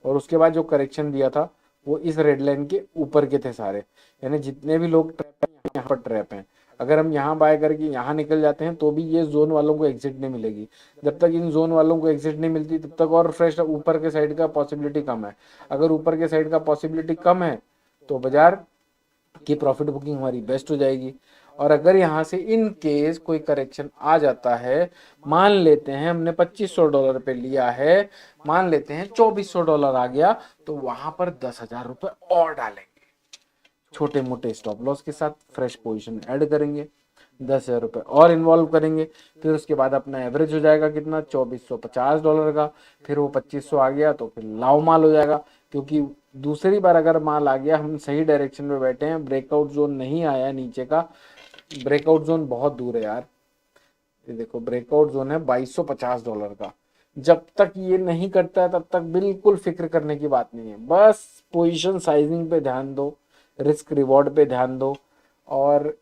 और उसके बाद जो करेक्शन दिया था वो इस रेड लाइन के ऊपर के थे सारे, यानी जितने भी लोग ट्रैप हैं यहाँ पर ट्रैप हैं। अगर हम यहाँ बाय करके यहाँ निकल जाते हैं तो भी ये जोन वालों को एग्जिट नहीं मिलेगी। जब तक इन जोन वालों को एग्जिट नहीं मिलती तब तक और फ्रेश ऊपर के साइड का पॉसिबिलिटी कम है। अगर ऊपर के साइड का पॉसिबिलिटी कम है तो बाजार की प्रॉफिट बुकिंग हमारी बेस्ट हो जाएगी। और अगर यहाँ से इन केस कोई करेक्शन आ जाता है, मान लेते हैं हमने $2,500 पे लिया है, मान लेते हैं $2,400 आ गया, तो वहां पर 10,000 रुपये और डालेंगे, छोटे मोटे स्टॉप लॉस के साथ फ्रेश पोजीशन ऐड करेंगे, 10,000 रुपये और इन्वॉल्व करेंगे। फिर उसके बाद अपना एवरेज हो जाएगा कितना, $2,450 का। फिर वो 2,500 आ गया तो फिर लाव माल हो जाएगा, क्योंकि दूसरी बार अगर माल आ गया, हम सही डायरेक्शन में बैठे हैं, ब्रेकआउट जोन नहीं आया नीचे का, ब्रेकआउट जोन बहुत दूर है यार। ये देखो ब्रेकआउट जोन है $2,250 का। जब तक ये नहीं करता है तब तक बिल्कुल फिक्र करने की बात नहीं है, बस पोजीशन साइजिंग पे ध्यान दो, रिस्क रिवॉर्ड पे ध्यान दो, और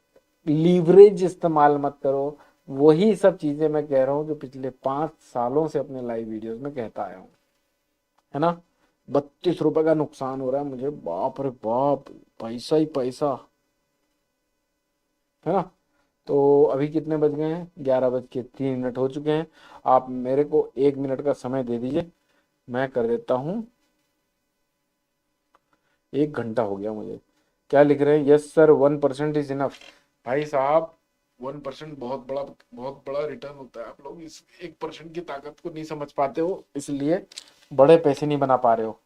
लीवरेज इस्तेमाल मत करो। वही सब चीजें मैं कह रहा हूँ जो पिछले 5 सालों से अपने लाइव वीडियोस में कहता आया हूँ, है ना। 32 रुपए का नुकसान हो रहा है मुझे, बाप रे बाप, पैसा ही पैसा, है ना। तो अभी कितने बज गए हैं, 11:03 हो चुके हैं। आप मेरे को 1 मिनट का समय दे दीजिए, मैं कर देता हूँ। 1 घंटा हो गया मुझे। क्या लिख रहे हैं, यस सर 1% इज इनफ। भाई साहब 1% बहुत बड़ा रिटर्न होता है। आप लोग इस 1% की ताकत को नहीं समझ पाते हो, इसलिए बड़े पैसे नहीं बना पा रहे हो।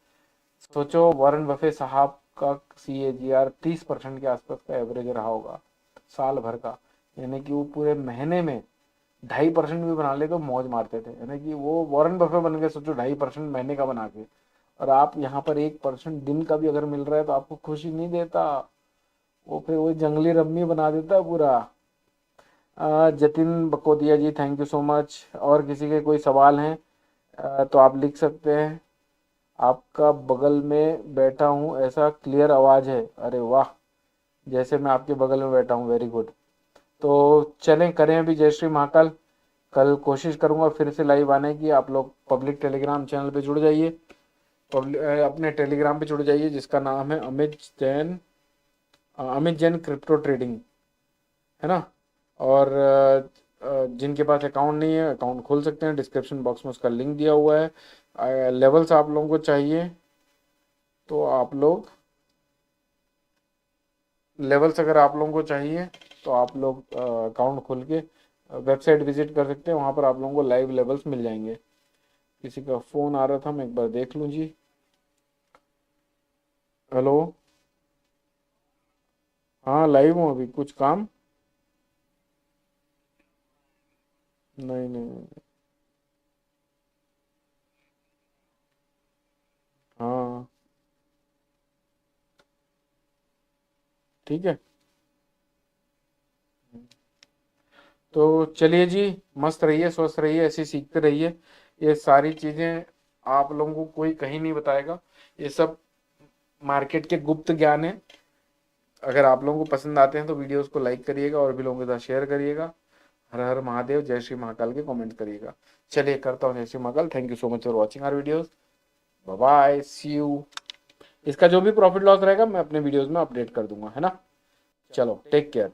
सोचो वॉरेन बफे साहब का CAGR 30% के आसपास का एवरेज रहा होगा साल भर का, यानी कि वो पूरे महीने में 2.5% भी बना ले तो मौज मारते थे, यानी कि वो वॉरेन बफे बन गए, सोचो 2.5% महीने का बना के। और आप यहाँ पर 1% दिन का भी अगर मिल रहा है तो आपको खुशी नहीं देता, वो फिर वो जंगली रम्मी बना देता है पूरा। जतिन बकोदिया जी थैंक यू सो मच। और किसी के कोई सवाल हैं तो आप लिख सकते हैं। आपका बगल में बैठा हूँ ऐसा क्लियर आवाज है, अरे वाह, जैसे मैं आपके बगल में बैठा हूँ, वेरी गुड। तो चलें करें अभी जय श्री महाकाल। कल कोशिश करूंगा फिर से लाइव आने की। आप लोग पब्लिक टेलीग्राम चैनल पे जुड़ जाइए, अपने टेलीग्राम पे जुड़ जाइए जिसका नाम है अमित जैन क्रिप्टो ट्रेडिंग, है ना। और जिनके पास अकाउंट नहीं है अकाउंट खोल सकते हैं, डिस्क्रिप्शन बॉक्स में उसका लिंक दिया हुआ है। लेवल्स आप लोगों को चाहिए तो आप लोग लेवल्स अगर आप लोगों को चाहिए तो आप लोग अकाउंट खोल के वेबसाइट विजिट कर सकते हैं, वहाँ पर आप लोगों को लाइव लेवल्स मिल जाएंगे। किसी का फ़ोन आ रहा था, मैं एक बार देख लूँ जी। हेलो, हाँ लाइव हूँ, अभी कुछ काम? नहीं नहीं। हाँ ठीक है। तो चलिए जी, मस्त रहिए, स्वस्थ रहिए, ऐसे सीखते रहिए। ये सारी चीज़ें आप लोगों को कोई कहीं नहीं बताएगा, ये सब मार्केट के गुप्त ज्ञान है। अगर आप लोगों को पसंद आते हैं तो वीडियोस को लाइक करिएगा और भी लोगों के साथ शेयर करिएगा। हर हर महादेव, जय श्री महाकाल के कमेंट करिएगा। चलिए करता हूँ जय Shri Mahakal. Thank you so much for watching our videos. Bye bye, see you. इसका जो भी प्रॉफिट लॉस रहेगा मैं अपने वीडियोस में अपडेट कर दूंगा, है ना। चलो टेक केयर।